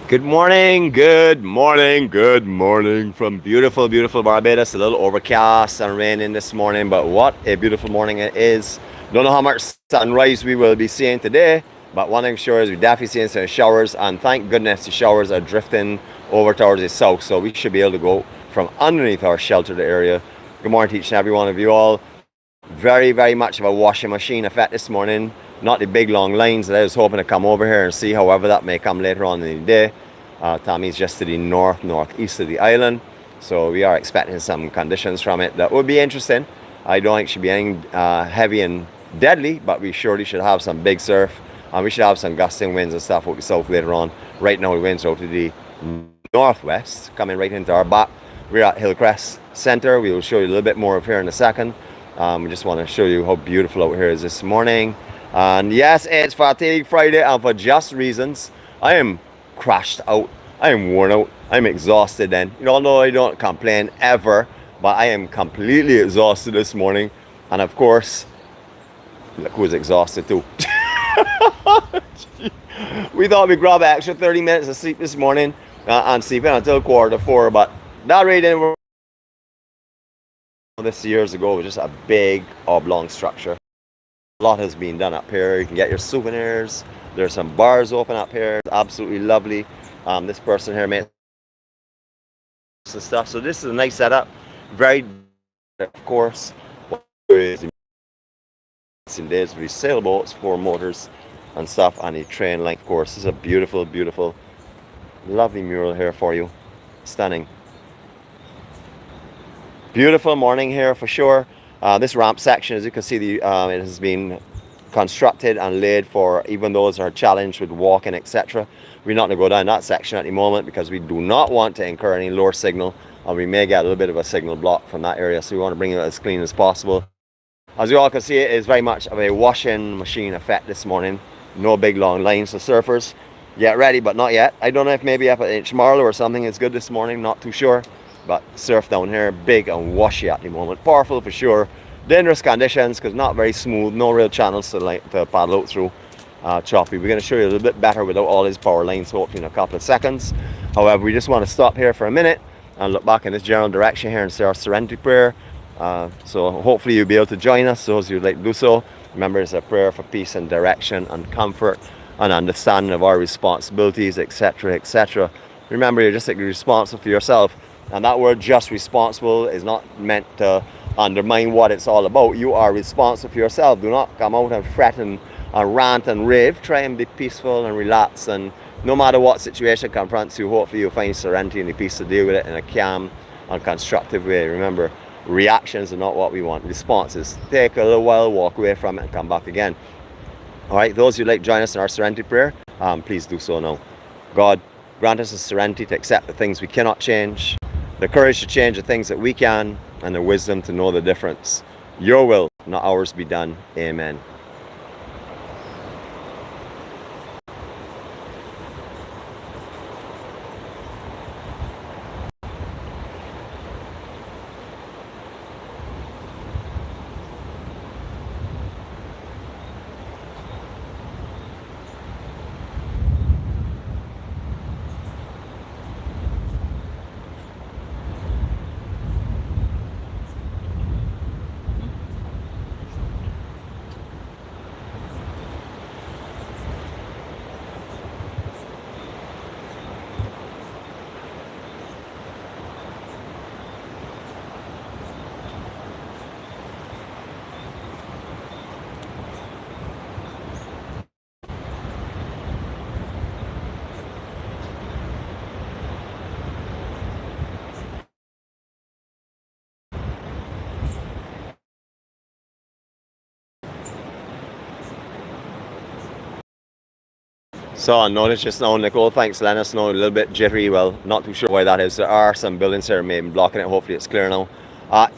Good morning, good morning, good morning from beautiful, beautiful Barbados. A little overcast and raining this morning, but what a beautiful morning it is. Don't know how much sunrise we will be seeing today, but one thing sure is we're definitely seeing some showers, and thank goodness the showers are drifting over towards the south, so we should be able to go from underneath our sheltered area. Good morning to each and every one of you all. Very, very much of a washing machine effect this morning. Not the big long lines that I was hoping to come over here and see, however that may come later on in the day. Tammy's just to the northeast of the island, so we are expecting some conditions from it that would be interesting. I don't think it should be anything heavy and deadly, but we surely should have some big surf, and we should have some gusting winds and stuff out the south later on. Right now the winds are out to the northwest, coming right into our back. We're at Hillcrest Center. We will show you a little bit more of here in a second. We just want to show you how beautiful out here is this morning. And yes, it's Fatigue Friday, and for just reasons, I am crashed out. I am worn out. I'm exhausted then. You all know I don't complain ever, but I am completely exhausted this morning. And of course, look who's exhausted too. We thought we'd grab an extra 30 minutes of sleep this morning and sleep in until 3:45, but that really didn't work. This years ago it was just a big oblong structure. A lot has been done up here. You can get your souvenirs. There's some bars open up here. It's absolutely lovely. This person here made some stuff. So this is a nice setup. Very, of course, some days with sailboats, 4 motors and stuff, and a train length. Of course, this is a beautiful, beautiful, lovely mural here for you. Stunning. Beautiful morning here for sure. This ramp section, as you can see, it has been constructed and laid for even those who are challenged with walking, etc. We're not going to go down that section at the moment because we do not want to incur any lower signal, and we may get a little bit of a signal block from that area, so we want to bring it as clean as possible. As you all can see, it is very much of a washing machine effect this morning. No big long lines. So surfers, get ready, but not yet. I don't know if maybe up at 𝗬𝗏 or something is good this morning, not too sure. But surf down here, big and washy at the moment. Powerful for sure. Dangerous conditions because not very smooth, no real channels to paddle out through. Choppy. We're going to show you a little bit better without all these power lines, hopefully in a couple of seconds. However, we just want to stop here for a minute and look back in this general direction here and say our Serenity prayer. So hopefully you'll be able to join us, those who'd like to do so. Remember, it's a prayer for peace and direction and comfort and understanding of our responsibilities, etc., etc. Remember, you're just responsible for yourself. And that word just responsible is not meant to undermine what it's all about. You are responsible for yourself. Do not come out and fret and rant and rave. Try and be peaceful and relax. And no matter what situation confronts you, hopefully you'll find serenity and the peace to deal with it in a calm and constructive way. Remember, reactions are not what we want. Responses. Take a little while, walk away from it, and come back again. All right, those who'd like to join us in our Serenity prayer, please do so now. God, grant us the serenity to accept the things we cannot change, the courage to change the things that we can, and the wisdom to know the difference. Your will, not ours, be done. Amen. So I noticed just now, Nicole, thanks for letting us know, a little bit jittery. Well, not too sure why that is. There are some buildings here maybe blocking it. Hopefully it's clear now.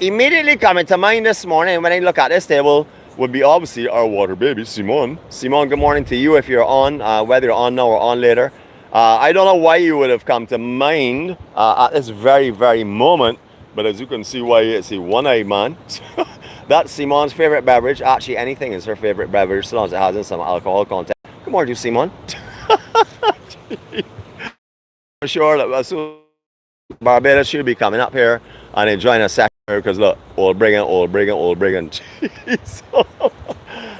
Immediately coming to mind this morning when I look at this table would be obviously our water baby, Simone. Simone, good morning to you if you're on, whether you're on now or on later. I don't know why you would have come to mind at this very, very moment, but as you can see why it's a one-eyed man. That's Simone's favorite beverage. Actually, anything is her favorite beverage, so long as it has some alcohol content. Good morning to you, Simone. for sure that as soon as Barbados should be coming up here and enjoying a section here, because look, 𝗁𝗏𝗏. Jeez.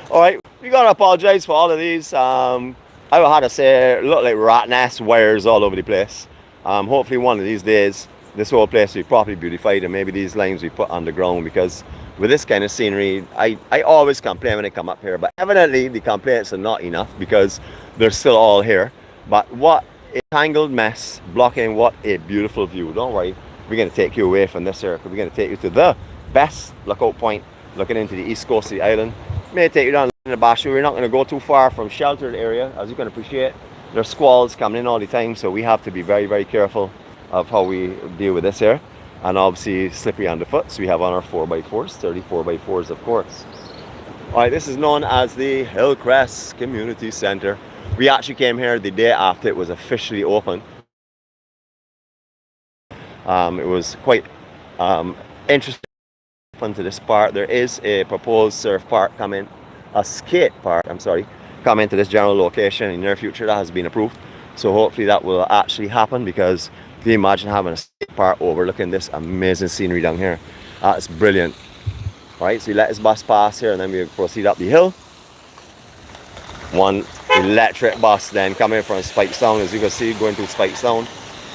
All right, we gotta apologize for all of these. I would have to say, look like rat nest wires all over the place. Hopefully one of these days, this whole place will be properly beautified, and maybe these lines we put underground, because with this kind of scenery, I always complain when I come up here, but evidently the complaints are not enough because they're still all here. But what a tangled mess blocking what a beautiful view. Don't worry, we're going to take you away from this here, because we're going to take you to the best lookout point looking into the east coast of the island. May take you down to the Bathshaba. We're not going to go too far from sheltered area, as you can appreciate. There's squalls coming in all the time, so we have to be very, very careful of how we deal with this here. And obviously slippery underfoot, so we have on our 4x4s, 34x4s of course. Alright, this is known as the Crest Community Centre. We actually came here the day after it was officially open. It was quite interesting to this part. There is a proposed surf park coming, a skate park, coming to this general location in the near future. That has been approved. So hopefully that will actually happen, because can you imagine having a skate park overlooking this amazing scenery down here? It's brilliant. Alright, so we let this bus pass here and then we proceed up the hill. One electric bus then coming from 𝗍𝗍𝗏, as you can see, going to 𝗍𝗍𝗏.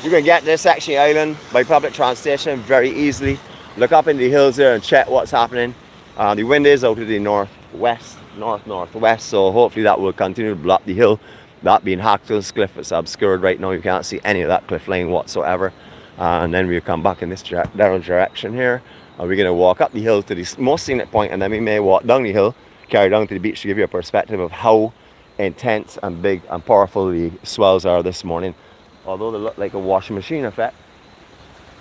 You can get to this section of the island by public transportation very easily. Look up in the hills there and check what's happening. The wind is out to the northwest, northwest, so hopefully that will continue to block the hill. That being 𝐷𝗏𝗏 cliff, it's obscured right now. You can't see any of that cliff line whatsoever. And then we'll come back in this direction here. And we're going to walk up the hill to the most scenic point, and then we may walk down the hill, carry down to the beach to give you a perspective of how intense and big and powerful the swells are this morning. Although they look like a washing machine effect.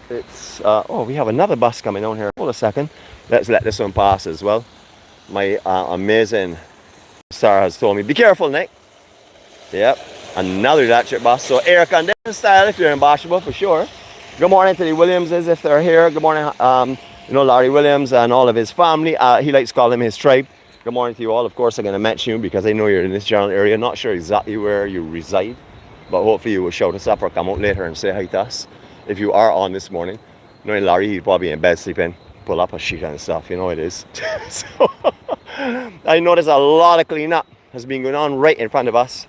It's oh, we have another bus coming down here. Hold a second. Let's let this one pass as well. My amazing star has told me, be careful, Nick. Yep, another electric bus. So air conditioned style if you're in Bathshaba for sure. Good morning to the Williamses if they're here. Good morning, you know, Larry Williams and all of his family. He likes to call them his tribe. Good morning to you all. Of course, I'm going to mention you because I know you're in this general area. Not sure exactly where you reside, but hopefully you will shout us up or come out later and say hi to us. If you are on this morning, knowing Larry, he's probably in bed sleeping. Pull up a sheet and stuff, you know it is. So I noticed a lot of cleanup has been going on right in front of us.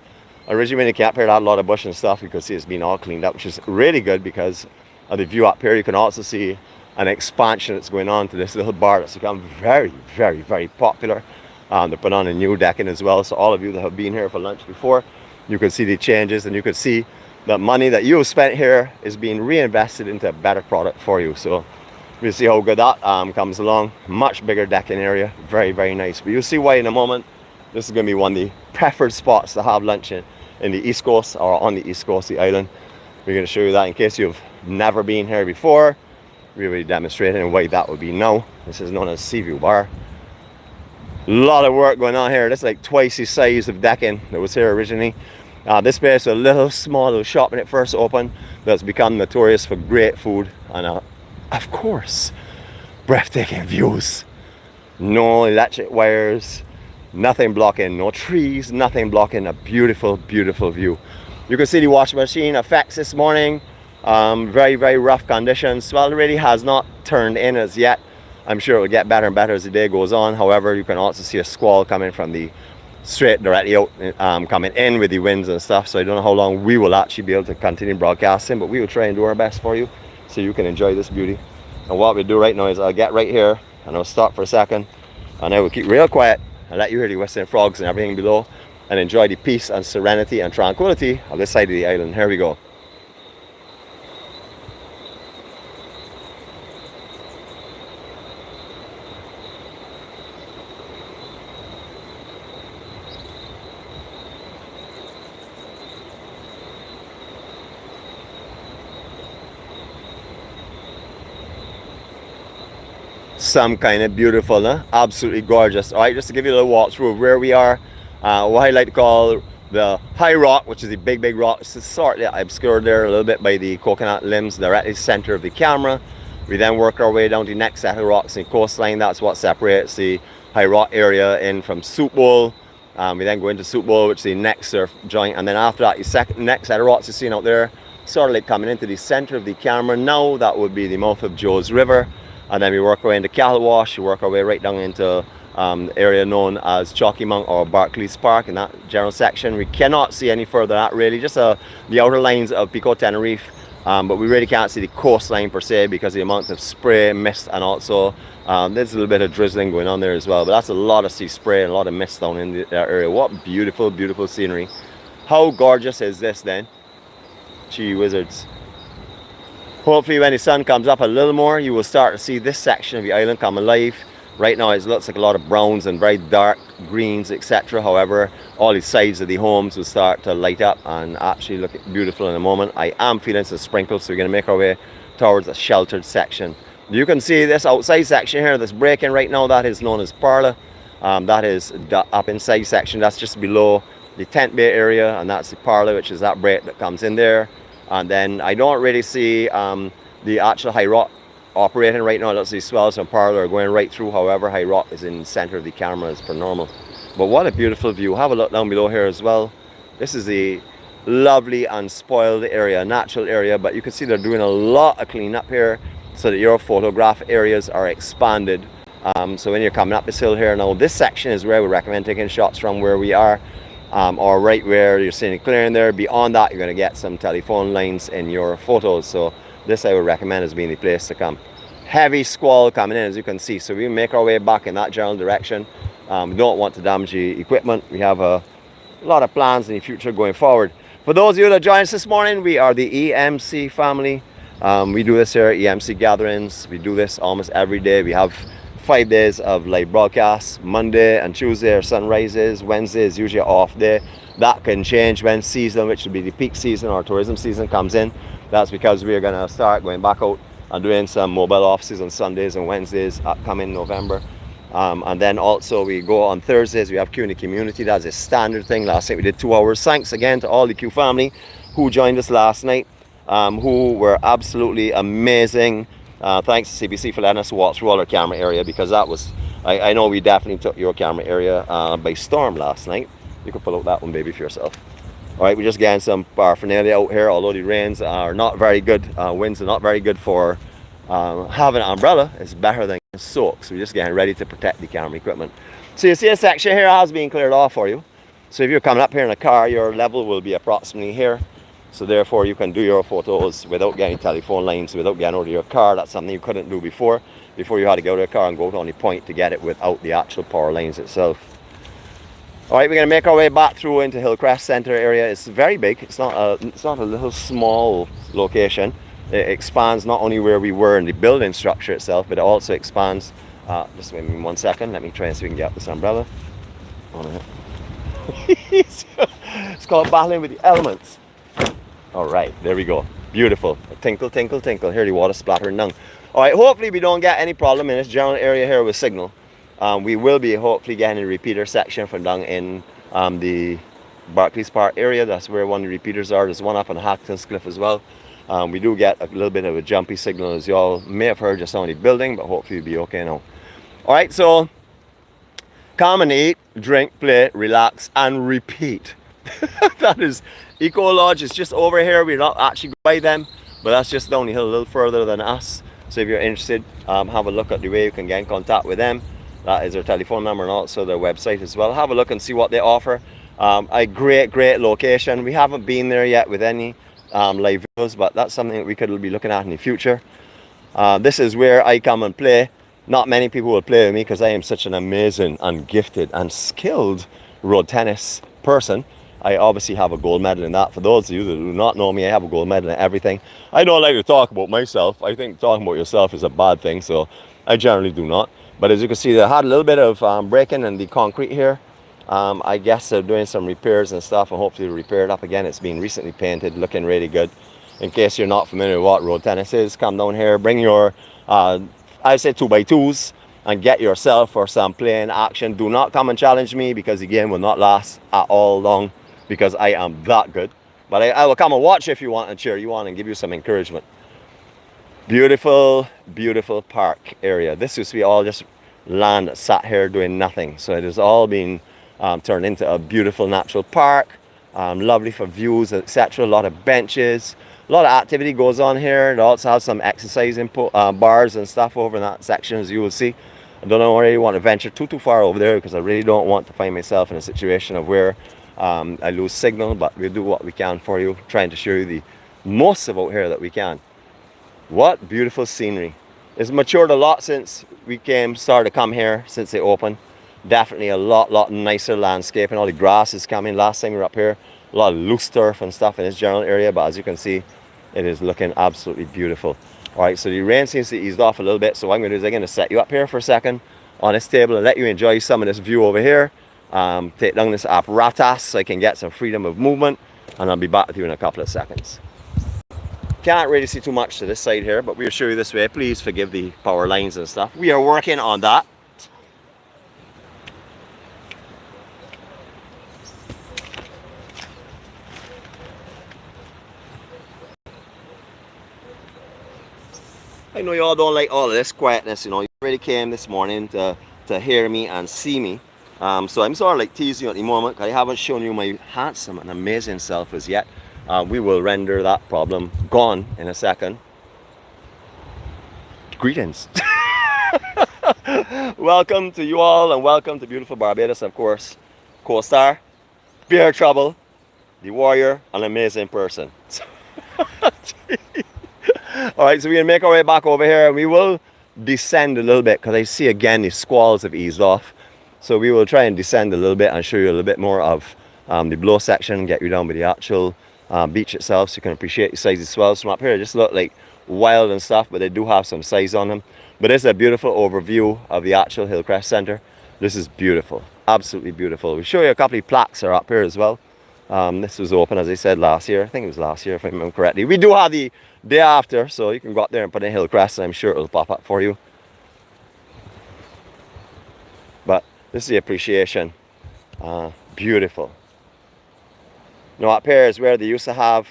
Originally when you came up here, I had a lot of bush and stuff. You could see it's been all cleaned up, which is really good because of the view up here. You can also see an expansion that's going on to this little bar that's become very, very, very popular. They put on a new decking as well. So all of you that have been here for lunch before, you can see the changes, and you can see the money that you have spent here is being reinvested into a better product for you. So we'll see how good that comes along. Much bigger decking area, very, very nice. But you'll see why in a moment. This is going to be one of the preferred spots to have lunch in the east coast or on the east coast of the island. We're going to show you that in case you've never been here before. We'll be demonstrating why that would be now. This is known as Seaview Bar. A lot of work going on here. This is like twice the size of decking that was here originally. This place was a little small little shop when it first opened, that's become notorious for great food and of course breathtaking views. No electric wires, nothing blocking, no trees, nothing blocking a beautiful, beautiful view. You can see the washing machine effects this morning. Very, very rough conditions. Well, it really has not turned in as yet. I'm sure it will get better and better as the day goes on. However, you can also see a squall coming from the straight directly out, coming in with the winds and stuff. So I don't know how long we will actually be able to continue broadcasting, but we will try and do our best for you so you can enjoy this beauty. And what we'll do right now is I'll get right here and I'll stop for a second and I will keep real quiet and let you hear the whistling frogs and everything below and enjoy the peace and serenity and tranquility of this side of the island. Here we go. Some kind of beautiful, huh? Absolutely gorgeous. All right, just to give you a little walkthrough of where we are, what I like to call the high rock, which is the big rock. It's sort of obscured there a little bit by the coconut limbs directly center of the camera. We then work our way down to the next set of rocks in coastline. That's what separates the high rock area in from Soup Bowl. We then go into Soup Bowl, which is the next surf joint, and then after that, the next set of rocks you're seeing out there sort of like coming into the center of the camera now. That would be the mouth of Joe's River, and then we work our way into Calwash, we work our way right down into the area known as Chalky Mount or Barclays Park in that general section. We cannot see any further than that really, just the outer lines of Pico Tenerife, but we really can't see the coastline per se because of the amount of spray, mist, and also there's a little bit of drizzling going on there as well. But that's a lot of sea spray and a lot of mist down in that area. What beautiful, beautiful scenery. How gorgeous is this then? Gee wizards. Hopefully when the sun comes up a little more, you will start to see this section of the island come alive. Right now it looks like a lot of browns and very dark greens, etc. However, all the sides of the homes will start to light up and actually look beautiful in a moment. I am feeling some sprinkles, so we're going to make our way towards a sheltered section. You can see this outside section here that's breaking right now. That is known as 𝗠𝗨𝗃. That is the up inside section. That's just below the tent bay area, and that's the 𝗠𝗨𝗃, which is that break that comes in there. And then I don't really see the actual high rock operating right now. Let's see, swells and 𝗠𝗨𝗃 are going right through. However, high rock is in the center of the camera as per normal. But what a beautiful view. Have a look down below here as well. This is the lovely and spoiled area, natural area, but you can see they're doing a lot of cleanup here so that your photograph areas are expanded. So when you're coming up this hill here now, this section is where we recommend taking shots from where we are, or right where you're seeing it clearing there. Beyond that, you're going to get some telephone lines in your photos. So this I would recommend as being the place to come. Heavy squall coming in, as you can see, so we make our way back in that general direction. We don't want to damage the equipment. We have a lot of plans in the future going forward. For those of you that joined us this morning, we are the EMC family. We do this here at EMC Gatherings. We do this almost every day. We have 5 days of live broadcasts. Monday and Tuesday are sunrises. Wednesday is usually an off day. That can change when season, which will be the peak season or tourism season, comes in. That's because we are going to start going back out and doing some mobile offices on Sundays and Wednesdays upcoming November. And then also we go on Thursdays, we have Q in the community. That's a standard thing. Last night we did 2 hours. Thanks again to all the Q family who joined us last night, who were absolutely amazing. Thanks to CBC for letting us walk through all our camera area, because that was, I know we definitely took your camera area by storm last night. You can pull out that one, baby, for yourself. All right, we're just getting some paraphernalia out here, although the rains are not very good. Winds are not very good for having an umbrella. It's better than soak, so we're just getting ready to protect the camera equipment. So you see a section here has been cleared off for you. So if you're coming up here in a car, your level will be approximately here. So therefore you can do your photos without getting telephone lines, without getting out of your car. That's something you couldn't do before. Before you had to go to a car and go to any point to get it without the actual power lines itself. All right, we're going to make our way back through into Hillcrest Center area. It's very big. It's not a little small location. It expands not only where we were in the building structure itself, but it also expands. Just wait 1 second. Let me try and see if we can get this umbrella. It's called battling with the elements. All right, there we go. Beautiful. Tinkle, tinkle, tinkle. Hear the water splattering down. All right, hopefully we don't get any problem in this general area here with signal. We will be hopefully getting a repeater section from down in the Barclays Park area. That's where one of the repeaters are. There's one up on Hackton's Cliff as well. We do get a little bit of a jumpy signal, as you all may have heard just on the building, but hopefully we'll be okay now. All right, so come and eat, drink, play, relax, and repeat. That is Eco Lodge. It's just over here. We're not actually by them, but that's just down the hill a little further than us. So if you're interested, have a look at the way you can get in contact with them. That is their telephone number and also their website as well. Have a look and see what they offer. A great location. We haven't been there yet with any live videos, but that's something that we could be looking at in the future. This is where I come and play. Not many people will play with me because I am such an amazing and gifted and skilled road tennis person. I obviously have a gold medal in that. For those of you that do not know me, I have a gold medal in everything. I don't like to talk about myself. I think talking about yourself is a bad thing, so I generally do not. But as you can see, they had a little bit of breaking in the concrete here. I guess they're doing some repairs and stuff, and hopefully repair it up again. It's been recently painted, looking really good. In case you're not familiar with what road tennis is, come down here, bring your, I say 2x2s, and get yourself for some playing action. Do not come and challenge me, because the game will not last at all long, because I am that good. But I will come and watch if you want and cheer you on and give you some encouragement. Beautiful, beautiful park area. This used to be all just land that sat here doing nothing. So it has all been turned into a beautiful natural park. Lovely for views, etc. A lot of benches, A lot of activity goes on here. They also have some exercise bars and stuff over in that section, as you will see. I don't know, I really want to venture too far over there because I really don't want to find myself in a situation of where I lose signal, but we'll do what we can for you, trying to show you the most of out here that we can. What beautiful scenery. It's matured a lot since we started to come here, since they opened. Definitely a lot nicer landscape, and all the grass is coming. Last time we were up here, a lot of loose turf and stuff in this general area, but as you can see, it is looking absolutely beautiful. All right, so the rain seems to ease off a little bit, so what I'm going to do is I'm going to set you up here for a second on this table and let you enjoy some of this view over here. Take down this apparatus so I can get some freedom of movement, and I'll be back with you in a couple of seconds. Can't really see too much to this side here, but we'll show you this way. Please forgive the power lines and stuff. We are working on that. I know you all don't like all of this quietness, you know. You already came this morning to hear me and see me. So I'm sort of like teasing you at the moment because I haven't shown you my handsome and amazing self as yet. We will render that problem gone in a second. Greetings. Welcome to you all, and welcome to beautiful Barbados, of course. Co-star, beer trouble, the warrior, an amazing person. Alright, so we're going to make our way back over here, and we will descend a little bit because I see again the squalls have eased off. So we will try and descend a little bit and show you a little bit more of the below section, get you down by the actual beach itself so you can appreciate the size of swells from up here. They just look like wild and stuff, but they do have some size on them. But it's a beautiful overview of the actual Hillcrest Center. This is beautiful, absolutely beautiful. We'll show you a couple of plaques are up here as well. This was open, as I said, last year. I think it was last year if I remember correctly. We do have the day after, so you can go up there and put in Hillcrest and I'm sure it'll pop up for you. But this is the appreciation. Beautiful. Now up here is where they used to have,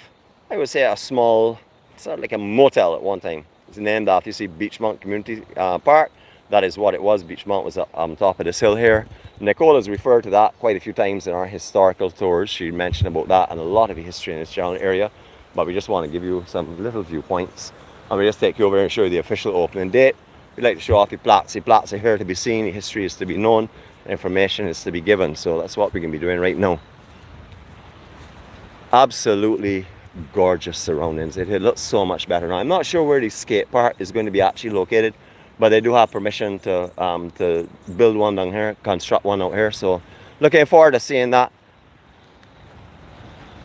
I would say, a small, sort of like a motel at one time. It's named after, you see, 𝗵𝗏𝗏 Community Park. That is what it was. 𝗵𝗏𝗏 was on top of this hill here. nicole has referred to that quite a few times in our historical tours. She mentioned about that and a lot of the history in this general area. But we just want to give you some little viewpoints. And we just take you over and show you the official opening date. We like to show off the plaques. The plaques are here to be seen, the history is to be known, information is to be given. So that's what we're going to be doing right now. Absolutely gorgeous surroundings. It looks so much better now. I'm not sure where the skate park is going to be actually located, but they do have permission to build one down here, construct one out here. So looking forward to seeing that.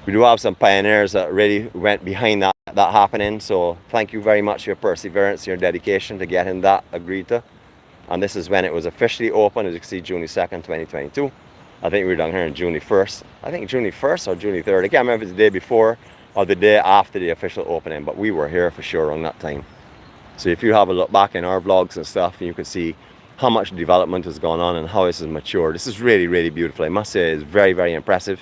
We do have some pioneers that really went behind that happening. So thank you very much for your perseverance, your dedication to getting that agreed to. And this is when it was officially open, as you can see, June 2nd, 2022. I think we were down here on June 1st. I think June 1st or June 3rd. I can't remember if it's the day before or the day after the official opening, but we were here for sure on that time. So if you have a look back in our vlogs and stuff, you can see how much development has gone on and how this has matured. This is really, really beautiful. I must say it's very, very impressive.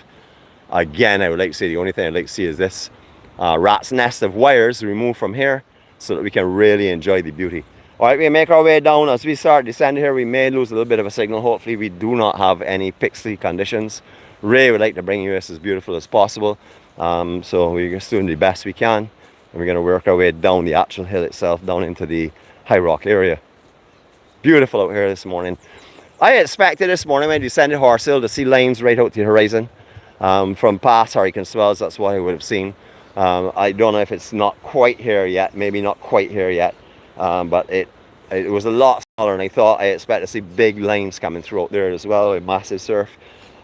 Again, I would like to say the only thing I'd like to see is this rat's nest of wires removed from here so that we can really enjoy the beauty. All right, we make our way down. As we start descending here, we may lose a little bit of a signal. Hopefully we do not have any pixely conditions. Really would like to bring you this as beautiful as possible. So we're just doing the best we can. And we're going to work our way down the actual hill itself, down into the high rock area. Beautiful out here this morning. I expected this morning when I descended Horse Hill to see lines right out to the horizon. From past hurricane swells, that's what I would have seen. I don't know if it's not quite here yet, maybe not quite here yet. But it was a lot smaller than I thought. I expect to see big lines coming through out there as well, a massive surf.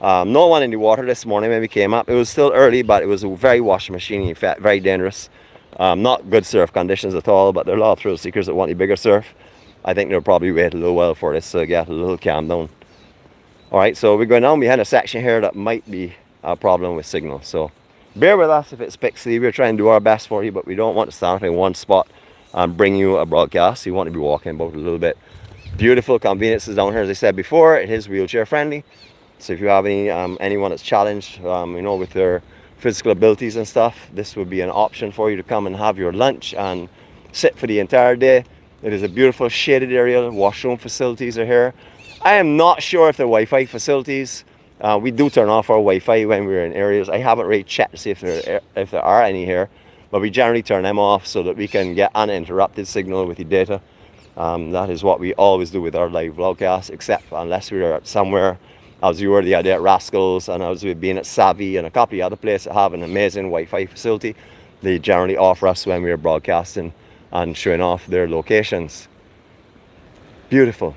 No one in the water this morning when we came up. It was still early, but it was a very washing machine, in fact, very dangerous. Not good surf conditions at all, but there are a lot of thrill seekers that want the bigger surf. I think they'll probably wait a little while for this to get a little calm down. Alright, so we're going down behind a section here that might be a problem with signal. So bear with us if it's pixely. We're trying to do our best for you, but we don't want to stand up in one spot and bring you a broadcast. You want to be walking about a little bit. Beautiful conveniences down here, as I said before. It is wheelchair friendly. So if you have anyone that's challenged, you know, with their physical abilities and stuff, this would be an option for you to come and have your lunch and sit for the entire day. It is a beautiful shaded area. Washroom facilities are here. I am not sure if they're Wi-Fi facilities. We do turn off our Wi-Fi when we're in areas. I haven't really checked to see if there are any here. but we generally turn them off so that we can get uninterrupted signal with the data. That is what we always do with our live vlogcasts, except unless we are somewhere, as we were the other day at Rascals, and as we've been at Savvy and a couple of other places that have an amazing Wi-Fi facility. They generally offer us when we are broadcasting and showing off their locations. Beautiful.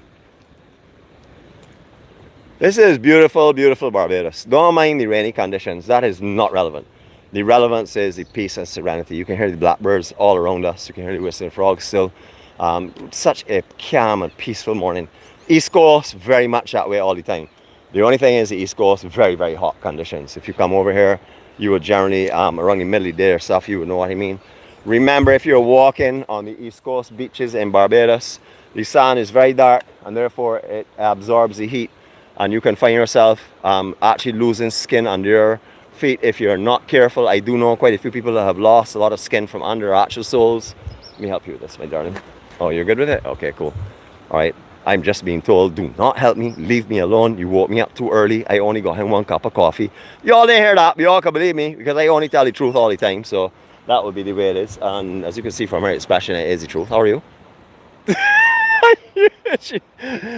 This is beautiful, beautiful Barbados. Don't mind the rainy conditions. That is not relevant. The relevance is the peace and serenity. You can hear the blackbirds all around us. You can hear the whistling frogs still. Such a calm and peaceful morning. East Coast, very much that way all the time. The only thing is the East Coast, very, very hot conditions. If you come over here, you would generally, around the middle of the day or stuff, you would know what I mean. Remember, if you're walking on the East Coast beaches in Barbados, the sand is very dark and therefore it absorbs the heat. And you can find yourself actually losing skin under your feet if you're not careful. I do know quite a few people that have lost a lot of skin from under their actual soles. Let me help you with this, my darling. Oh, you're good with it? Okay, cool. All right. I'm just being told, do not help me. Leave me alone. You woke me up too early. I only got him 1 cup of coffee. Y'all didn't hear that. Y'all can believe me because I only tell the truth all the time. So that would be the way it is. And as you can see from her expression, it is the truth. How are you?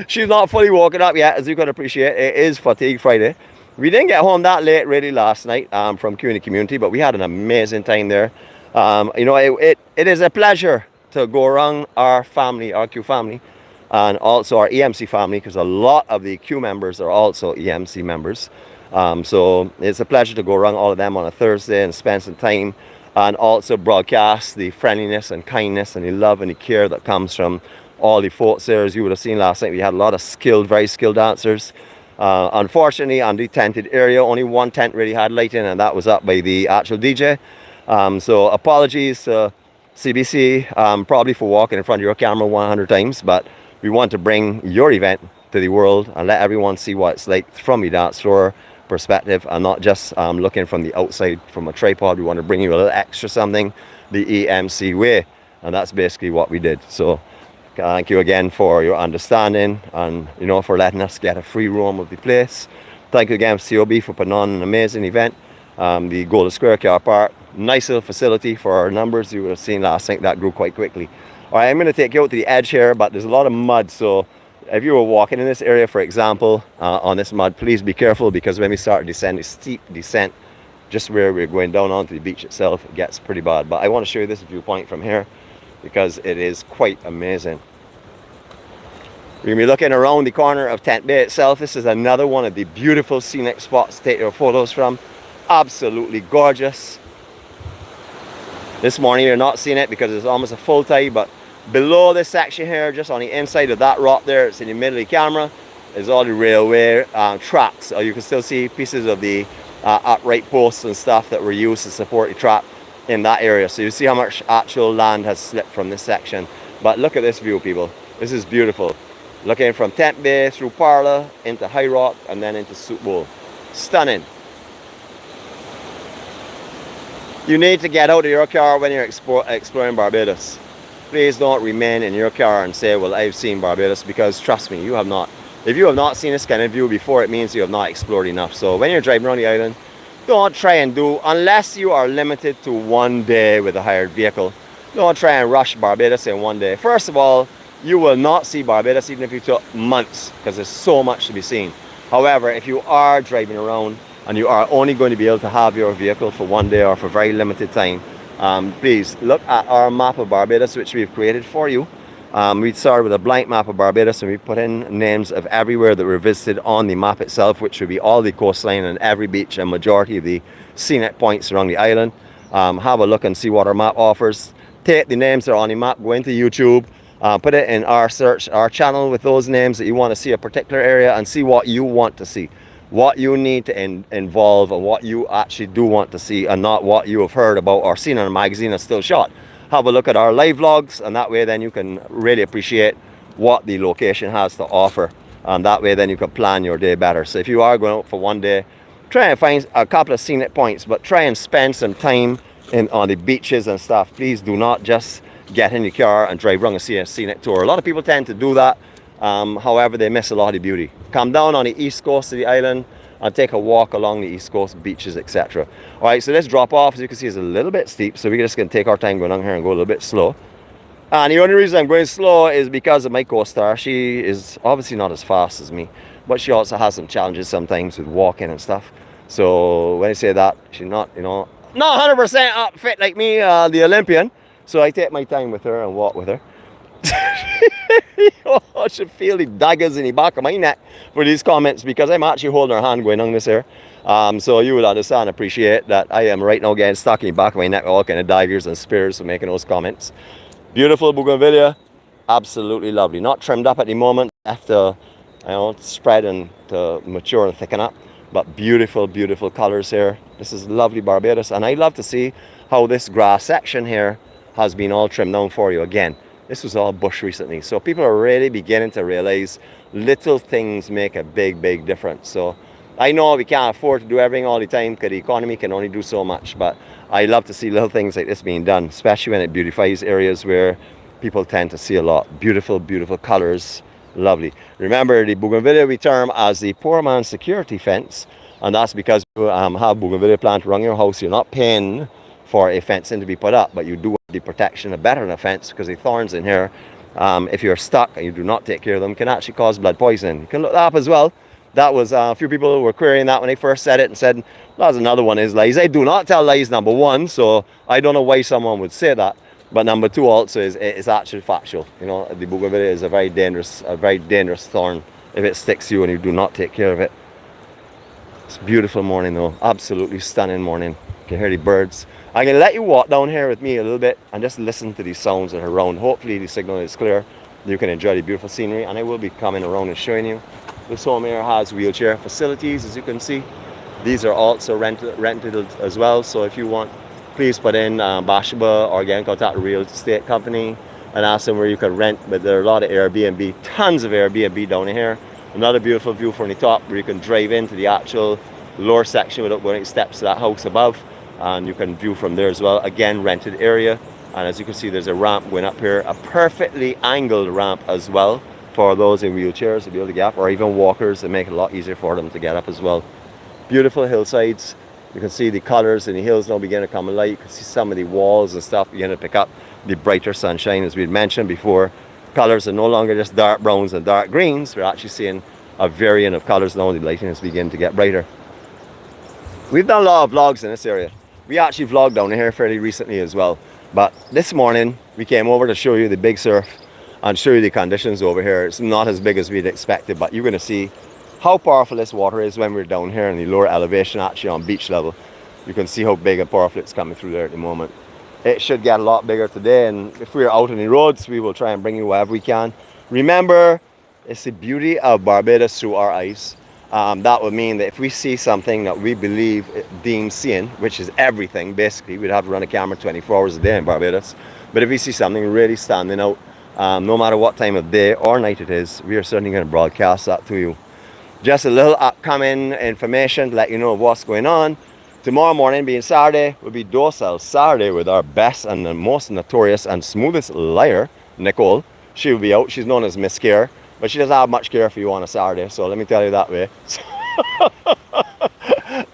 She's not fully woken up yet, as you can appreciate. It is Fatigue Friday. We didn't get home that late really last night from 𝑄 in the community, but we had an amazing time there. You know, it is a pleasure to go around our family, our Q family, and also our EMC family, because a lot of the Q members are also EMC members. So it's a pleasure to go around all of them on a Thursday and spend some time and also broadcast the friendliness and kindness and the love and the care that comes from all the folks there. As you would have seen last night, we had a lot of skilled, very skilled dancers. Unfortunately, on the tented area, only one tent really had lighting, and that was up by the actual DJ. So apologies to CBC, probably for walking in front of your camera 100 times, but we want to bring your event to the world and let everyone see what it's like from the dance floor perspective, and not just looking from the outside from a tripod. We want to bring you a little extra something the EMC way, and that's basically what we did. So thank you again for your understanding and, you know, for letting us get a free roam of the place. Thank you again, COB, for putting on an amazing event. The Golden Square car park, nice little facility for our numbers. You would have seen last night that grew quite quickly. All right, I'm going to take you out to the edge here, but there's a lot of mud, so if you were walking in this area, for example, on this mud, please be careful, because when we start to descend, a steep descent, just where we're going down onto the beach itself, it gets pretty bad. But I want to show you this viewpoint from here, because it is quite amazing. We're going to be looking around the corner of Tent Bay itself. This is another one of the beautiful scenic spots to take your photos from. Absolutely gorgeous. This morning you're not seeing it because it's almost a full tide, but below this section here, just on the inside of that rock there, it's in the middle of the camera, is all the railway tracks. You can still see pieces of the upright posts and stuff that were used to support the track in that area. So you see how much actual land has slipped from this section. But look at this view, people. This is beautiful. Looking from Tent Bay through Parla into High Rock and then into Soup Bowl. Stunning. You need to get out of your car when you're exploring Barbados. Please don't remain in your car and say, well, I've seen Barbados, because trust me, you have not. If you have not seen this kind of view before, it means you have not explored enough. So when you're driving around the island, don't try and do, unless you are limited to 1 day with a hired vehicle, don't try and rush Barbados in 1 day. First of all, you will not see Barbados even if you took months, because there's so much to be seen. However, if you are driving around and you are only going to be able to have your vehicle for 1 day or for very limited time, please look at our map of Barbados, which we've created for you. We started with a blank map of Barbados, and we put in names of everywhere that were visited on the map itself, which would be all the coastline and every beach and majority of the scenic points around the island. Have a look and see what our map offers. Take the names that are on the map, go into YouTube, put it in our search, our channel with those names that you want to see a particular area, and see what you want to see. What you need to involve, and what you actually do want to see, and not what you have heard about or seen in a magazine and still shot. Have a look at our live vlogs, and that way then you can really appreciate what the location has to offer, and that way then you can plan your day better. So if you are going out for 1 day, try and find a couple of scenic points, but try and spend some time on the beaches and stuff. Please do not just get in your car and drive around and see a scenic tour. A lot of people tend to do that. However, they miss a lot of beauty. Come down on the east coast of the island, and take a walk along the East Coast beaches, etc. All right, so this drop off, as you can see, is a little bit steep, so we're just going to take our time going on here and go a little bit slow. And the only reason I'm going slow is because of my co-star. She is obviously not as fast as me, but she also has some challenges sometimes with walking and stuff. So when I say that, she's not, you know, not 100% up fit like me, the Olympian. So I take my time with her and walk with her. Oh, I should feel the daggers in the back of my neck for these comments, because I'm actually holding her hand going on this here. So you will understand, appreciate that I am right now getting stuck in the back of my neck with all kind of daggers and spears for making those comments. Beautiful bougainvillea, absolutely lovely. Not trimmed up at the moment, after, you know, spread and to mature and thicken up. But beautiful, beautiful colors here. This is lovely Barbados, and I love to see how this grass section here has been all trimmed down for you. Again, this was all bush recently, so people are really beginning to realize little things make a big, big difference. So I know we can't afford to do everything all the time because the economy can only do so much, but I love to see little things like this being done, especially when it beautifies areas where people tend to see a lot. Beautiful, beautiful colors, lovely. Remember, the bougainvillea we term as the poor man's security fence, and that's because you have bougainvillea plant around your house. You're not paying for a fencing to be put up, but you do the protection better than a fence, because the thorns in here, if you're stuck and you do not take care of them, can actually cause blood poisoning. You can look that up as well. That was a few people were querying that when they first said it, and said, that's another one is lies. I do not tell lies, number one, so I don't know why someone would say that. But number two also is it's actually factual. You know, the bougainvillea is a very dangerous thorn if it sticks you and you do not take care of it. It's a beautiful morning though, absolutely stunning morning. You can hear the birds. I'm going to let you walk down here with me a little bit and just listen to these sounds that are around. Hopefully the signal is clear. You can enjoy the beautiful scenery, and I will be coming around and showing you. This home here has wheelchair facilities, as you can see. These are also rented as well, so if you want, please put in Bathshaba, or again contact the real estate company and ask them where you can rent. But there are a lot of Airbnb, tons of Airbnb down here. Another beautiful view from the top where you can drive into the actual lower section without going up steps to that house above, and you can view from there as well. Again, rented area, and as you can see, there's a ramp going up here, a perfectly angled ramp as well for those in wheelchairs to be able to get up, or even walkers, that make it a lot easier for them to get up as well. Beautiful hillsides. You can see the colors in the hills now begin to come alight. You can see some of the walls and stuff begin to pick up the brighter sunshine, as we had mentioned before. Colors are no longer just dark browns and dark greens. We're actually seeing a variant of colors now. The lighting is beginning to get brighter. We've done a lot of vlogs in this area. We actually vlogged down here fairly recently as well. But this morning we came over to show you the big surf and show you the conditions over here. It's not as big as we'd expected, but you're going to see how powerful this water is when we're down here in the lower elevation, actually on beach level. You can see how big and powerful it's coming through there at the moment. It should get a lot bigger today, and if we're out on the roads, we will try and bring you wherever we can. Remember, it's the beauty of Barbados through our eyes. That would mean that if we see something that we believe deems seeing, which is everything basically, we'd have to run a camera 24 hours a day in Barbados. But if we see something really standing out, no matter what time of day or night it is, we are certainly going to broadcast that to you. Just a little upcoming information to let you know of what's going on. Tomorrow morning, being Saturday, will be Docile Saturday with our best and the most notorious and smoothest liar, Nicole. She will be out. She's known as Miss Care, but she doesn't have much care for you on a Saturday, so let me tell you that way.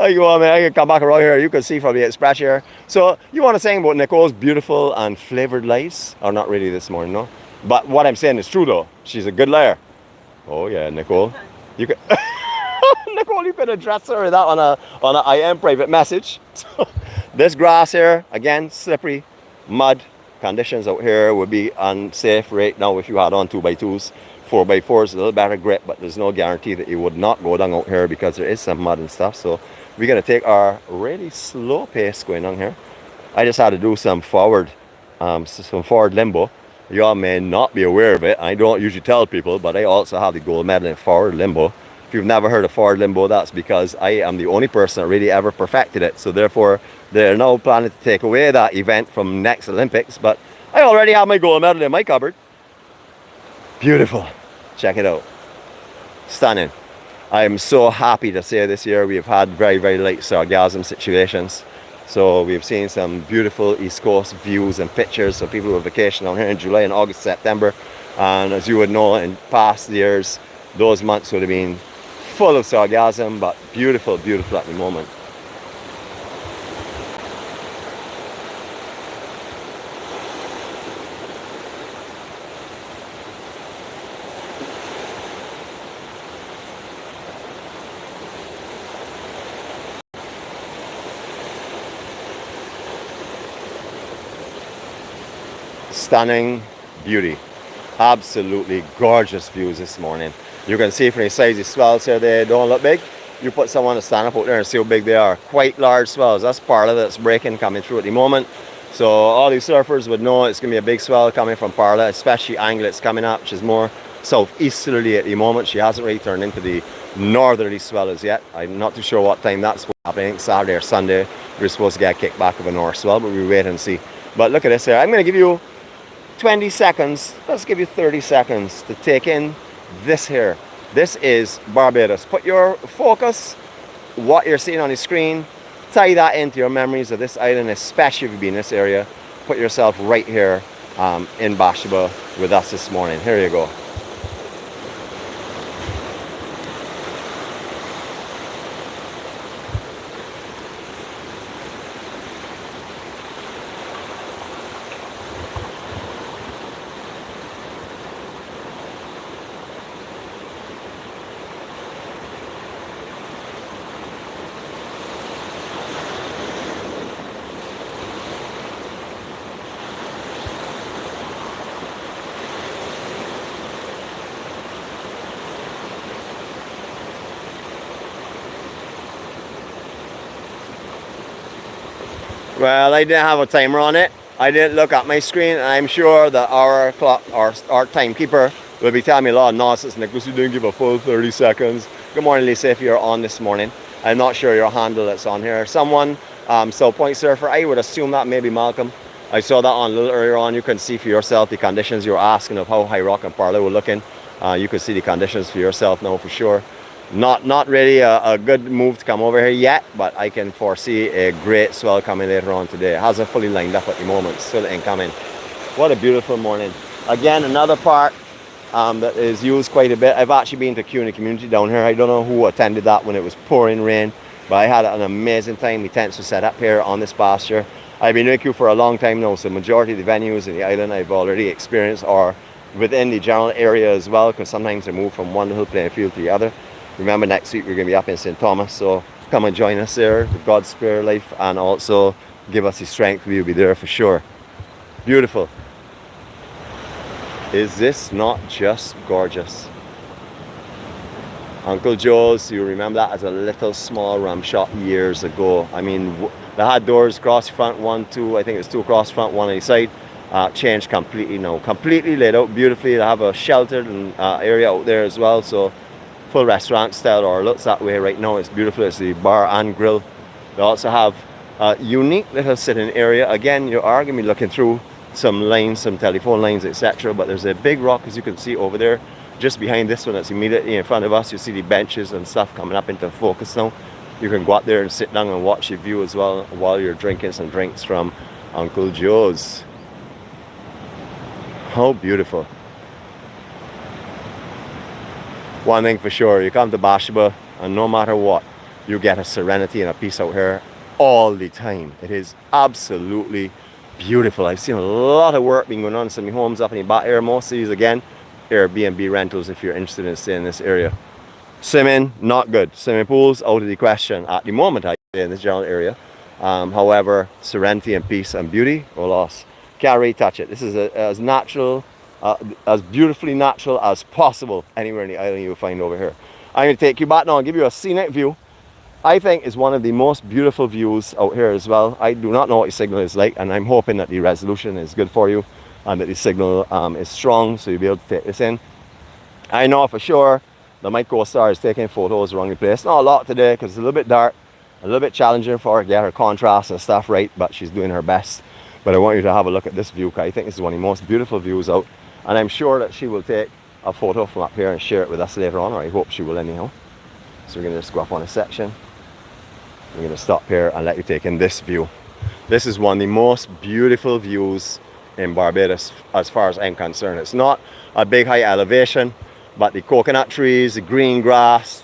You want me? I can come back around here. You can see from the express here. So you want to say about Nicole's beautiful and flavored lies? Or not really this morning, no. But what I'm saying is true though. She's a good liar. Oh yeah, Nicole. You can. Nicole, you could address her that on a IM private message. This grass here, again, slippery, mud. Conditions out here would be unsafe right now if you had on 2x2s. 4x4s, a little better grip, but there's no guarantee that you would not go down out here because there is some mud and stuff. So we're going to take our really slow pace going on here. I just had to do some forward limbo. You all may not be aware of it. I don't usually tell people, but I also have the gold medal in forward limbo. If you've never heard of forward limbo, that's because I am the only person that really ever perfected it. So therefore, they're now planning to take away that event from next Olympics. But I already have my gold medal in my cupboard. Beautiful. Check it out. Stunning. I am so happy to say this year we've had very, very light sargassum situations. So we've seen some beautiful East Coast views and pictures. So people who are vacationing down here in July and August, September. And as you would know, in past years, those months would have been full of sargassum, but beautiful, beautiful at the moment. Stunning beauty, absolutely gorgeous views this morning. You can see from the size of the swells here, they don't look big. You put someone to stand up out there and see how big they are. Quite large swells. That's Parla that's breaking coming through at the moment. So all these surfers would know it's going to be a big swell coming from Parla, especially Anglet's coming up, which is more southeasterly at the moment. She hasn't really turned into the northerly swell as yet. I'm not too sure what time that's happening. Saturday or Sunday we're supposed to get a kickback of a north swell, but we'll wait and see. But look at this here. I'm going to give you 20 seconds, let's give you 30 seconds to take in this here. This is Barbados. Put your focus, what you're seeing on the screen, tie that into your memories of this island, especially if you've been in this area. Put yourself right here in Bathshaba with us this morning. Here you go. Well, I didn't have a timer on it. I didn't look at my screen, and I'm sure that our clock, our timekeeper, will be telling me a lot of nonsense. Nicholas, you didn't give a full 30 seconds. Good morning, Lisa, if you're on this morning. I'm not sure your handle that's on here. Someone, South Point Surfer, I would assume that maybe Malcolm. I saw that on a little earlier on. You can see for yourself the conditions. You were asking of how High Rock and Parla were looking. You could see the conditions for yourself now for sure. Not really a good move to come over here yet, but I can foresee a great swell coming later on today. It hasn't fully lined up at the moment, still incoming. What a beautiful morning. Again, another part that is used quite a bit. I've actually been to 𝐶 community down here. I don't know who attended that when it was pouring rain, but I had an amazing time. The tents were set up here on this pasture. I've been in 𝐶 for a long time now, so the majority of the venues in the island I've already experienced are within the general area as well, because sometimes they move from one little playing field to the other. Remember, next week we're going to be up in St. Thomas, so come and join us there with God's Spirit Life, and also give us the strength. We'll be there for sure. Beautiful. Is this not just gorgeous? Uncle Joe's, you remember that as a little small rum shop years ago. I mean, they had doors across the front, one, two, I think it's two across the front, one on the side. Changed completely now. Completely laid out beautifully. They have a sheltered area out there as well, so full restaurant style, or looks that way right now. It's beautiful. It's the bar and grill. They also have a unique little sitting area. Again, you are going to be looking through some lines, some telephone lines, etc. But there's a big rock, as you can see over there, just behind this one that's immediately in front of us. You see the benches and stuff coming up into focus now. You can go out there and sit down and watch the view as well while you're drinking some drinks from Uncle Joe's. How beautiful. One thing for sure, you come to Bathshaba and no matter what, you get a serenity and a peace out here all the time. It is absolutely beautiful. I've seen a lot of work being going on in some homes up in the back area. Most of these, again, Airbnb rentals if you're interested in staying in this area. Swimming, not good. Swimming pools, out of the question at the moment, I say, in this general area. However, serenity and peace and beauty, oh loss. Can't really touch it. This is as natural, as beautifully natural as possible anywhere in the island you'll find over here. I'm going to take you back now and give you a scenic view. I think is one of the most beautiful views out here as well. I do not know what the signal is like, and I'm hoping that the resolution is good for you and that the signal is strong, so you'll be able to take this in. I know for sure that my co-star is taking photos around the place. Not a lot today because it's a little bit dark, a little bit challenging for her to get her contrast and stuff right, but she's doing her best. But I want you to have a look at this view, because I think this is one of the most beautiful views out, and I'm sure that she will take a photo from up here and share it with us later on, or I hope she will anyhow. So we're going to just go up on a section. I'm going to stop here and let you take in this view. This is one of the most beautiful views in Barbados as far as I'm concerned. It's not a big high elevation, but the coconut trees, the green grass,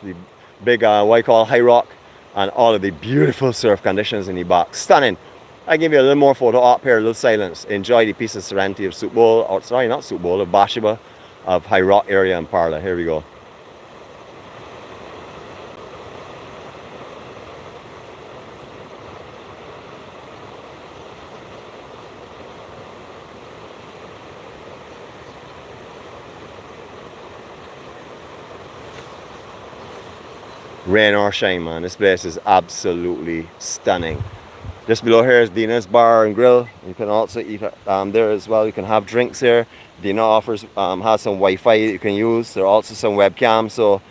big what I call high rock, and all of the beautiful surf conditions in the back. Stunning. I give you a little more photo op here, a little silence. Enjoy the piece of Serenity of 𝗁𝗏𝗏, or sorry, not 𝗁𝗏𝗏, of Bathshaba, of High Rock area in 𝗏𝗏𝗏. Here we go. Rain or shine, man, this place is absolutely stunning. Just below here is Dina's Bar and Grill. You can also eat there as well. You can have drinks here. Dina offers has some Wi-Fi you can use. There are also some webcams. So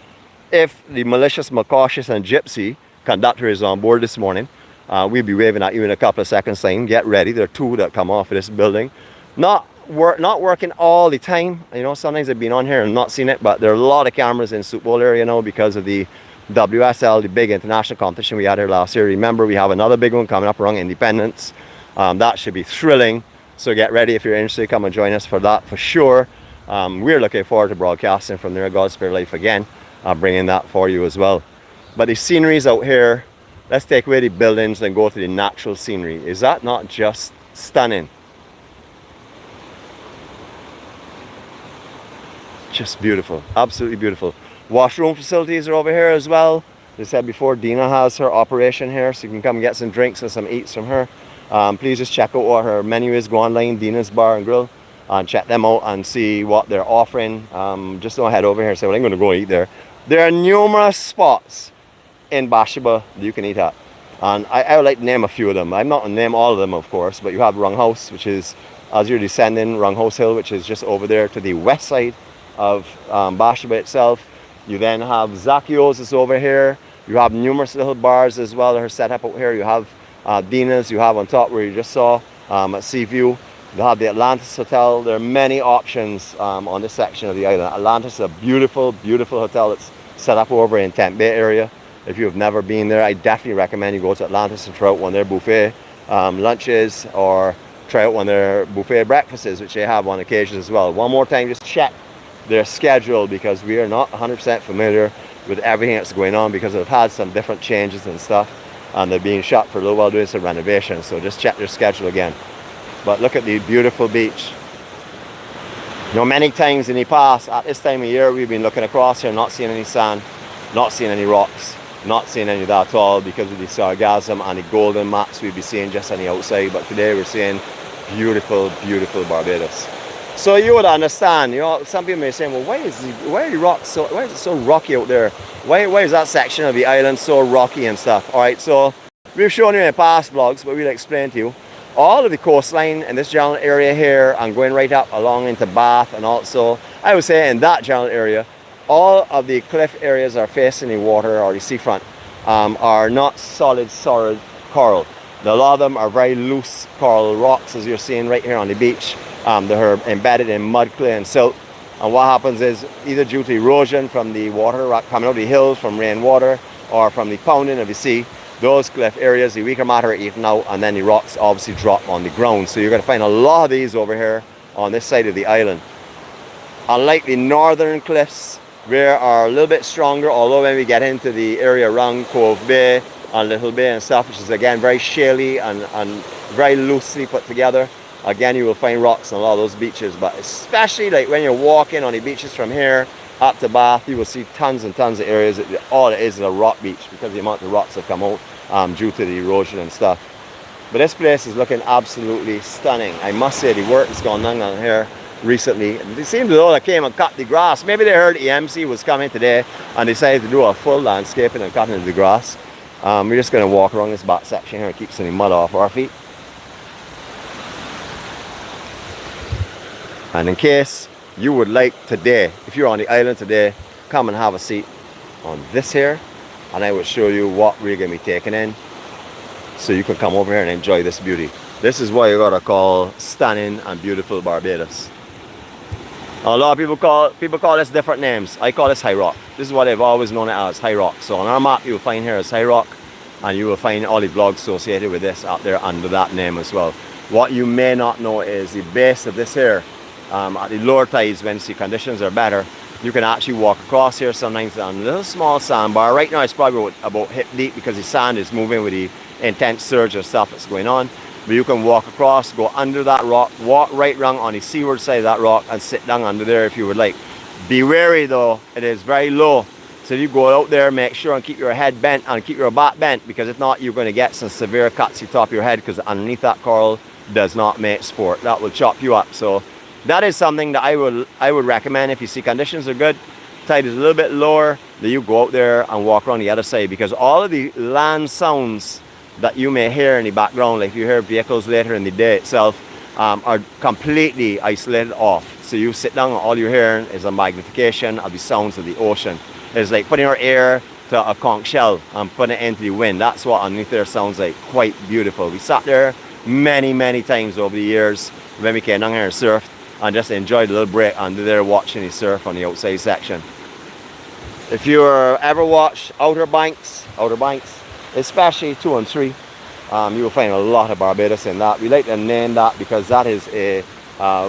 if the malicious, macautious and gypsy conductor is on board this morning, we'll be waving at you in a couple of seconds saying, get ready. There are two that come off of this building. Not working all the time. You know, sometimes I've been on here and not seen it, but there are a lot of cameras in 𝗁𝗏𝗏 area now because of the WSL, the big international competition we had here last year. Remember, we have another big one coming up around Independence. That should be thrilling. So get ready if you're interested. Come and join us for that for sure. We're looking forward to broadcasting from there, 𝐷𝐿𝐼𝐵 again, bringing that for you as well. But the sceneries out here, let's take away the buildings and go to the natural scenery. Is that not just stunning? Just beautiful, absolutely beautiful. Washroom facilities are over here as well. As I said before, Dina has her operation here, so you can come and get some drinks and some eats from her. Please just check out what her menu is. Go online, Dina's Bar and Grill, and check them out and see what they're offering. Just don't head over here and say, well, I'm going to go eat there. There are numerous spots in Bathshaba that you can eat at. And I would like to name a few of them. I'm not going to name all of them, of course, but you have 𝗨𝗏𝐻𝑜use, which is, as you're descending, 𝗨𝗏𝗄𝑠e Hill, which is just over there to the west side of Bathshaba itself. You then have 𝗁𝗏𝗄𝗏s is over here. You have numerous little bars as well that are set up out here. You have Dina's, you have on top where you just saw at Seaview. You have the Atlantis Hotel. There are many options on this section of the island. Atlantis is a beautiful, beautiful hotel that's set up over in 𝗵𝐵𝐵 area. If you have never been there, I definitely recommend you go to Atlantis and try out one of their buffet lunches, or try out one of their buffet breakfasts, which they have on occasion as well. One more time, just check their schedule, because we are not 100% familiar with everything that's going on, because they've had some different changes and stuff, and they're being shut for a little while doing some renovations. So just check their schedule again. But look at the beautiful beach. You know, many times in the past at this time of year we've been looking across here, not seeing any sand, not seeing any rocks, not seeing any of that at all, because of the sargassum and the golden mats we'd be seeing just on the outside. But today we're seeing beautiful, beautiful Barbados. So you would understand, you know, some people may say, well, why is it so rocky out there? Why is that section of the island so rocky and stuff? All right, so we've shown you in past vlogs, but we'll explain to you. All of the coastline in this general area here, and going right up along into Bath, and also, I would say in that general area, all of the cliff areas are facing the water or the seafront, are not solid coral. Now, a lot of them are very loose coral rocks, as you're seeing right here on the beach. They're embedded in mud, clay and silt, and what happens is, either due to erosion from the water coming out of the hills from rainwater, or from the pounding of the sea, those cliff areas, the weaker matter are eaten out, and then the rocks obviously drop on the ground. So you're going to find a lot of these over here on this side of the island. Unlike the northern cliffs, where are a little bit stronger, although when we get into the area around 𝐶𝐿𝐵 Bay and Little Bay and stuff, which is again very shaly and very loosely put together, again you will find rocks on a lot of those beaches. But especially like when you're walking on the beaches from here up to Bath, you will see tons and tons of areas that all it is a rock beach, because the amount of rocks have come out due to the erosion and stuff. But this place is looking absolutely stunning. I must say, the work that's gone on here recently, it seems as though they came and cut the grass. Maybe they heard EMC was coming today and decided to do a full landscaping and cutting the grass. We're just going to walk around this back section here and keep some mud off our feet. And in case you would like today, if you're on the island today, come and have a seat on this here, and I will show you what we're going to be taking in, so you can come over here and enjoy this beauty. This is what you gotta call stunning and beautiful Barbados. A lot of people call this different names. I call this high rock. This is what I've always known it as, high rock. So on our map you'll find here is high rock, and you will find all the vlogs associated with this out there under that name as well. What you may not know is the base of this here, at the lower tides, when the conditions are better, You can actually walk across here sometimes on a little small sandbar. Right now it's probably about hip deep because the sand is moving with the intense surge of stuff that's going on. But you can walk across, go under that rock, walk right round on the seaward side of that rock and sit down under there if you would like. Be wary though, it is very low. So if you go out there, make sure and keep your head bent and keep your back bent, because if not, you're going to get some severe cuts to the top of your head, because underneath that coral does not make sport. That will chop you up. So that is something that I would recommend if you see conditions are good, tide is a little bit lower, that you go out there and walk around the other side, because all of the land sounds that you may hear in the background, like if you hear vehicles later in the day itself, are completely isolated off. So you sit down and all you're hearing is a magnification of the sounds of the ocean. It's like putting your ear to a conch shell and putting it into the wind. That's what underneath there sounds like. Quite beautiful. We sat there many times over the years when we came down here and surfed, and just enjoyed a little break under there watching the surf on the outside section. If you ever watch Outer Banks, especially 2 and 3, you will find a lot of Barbados in that. We like to name that because that is a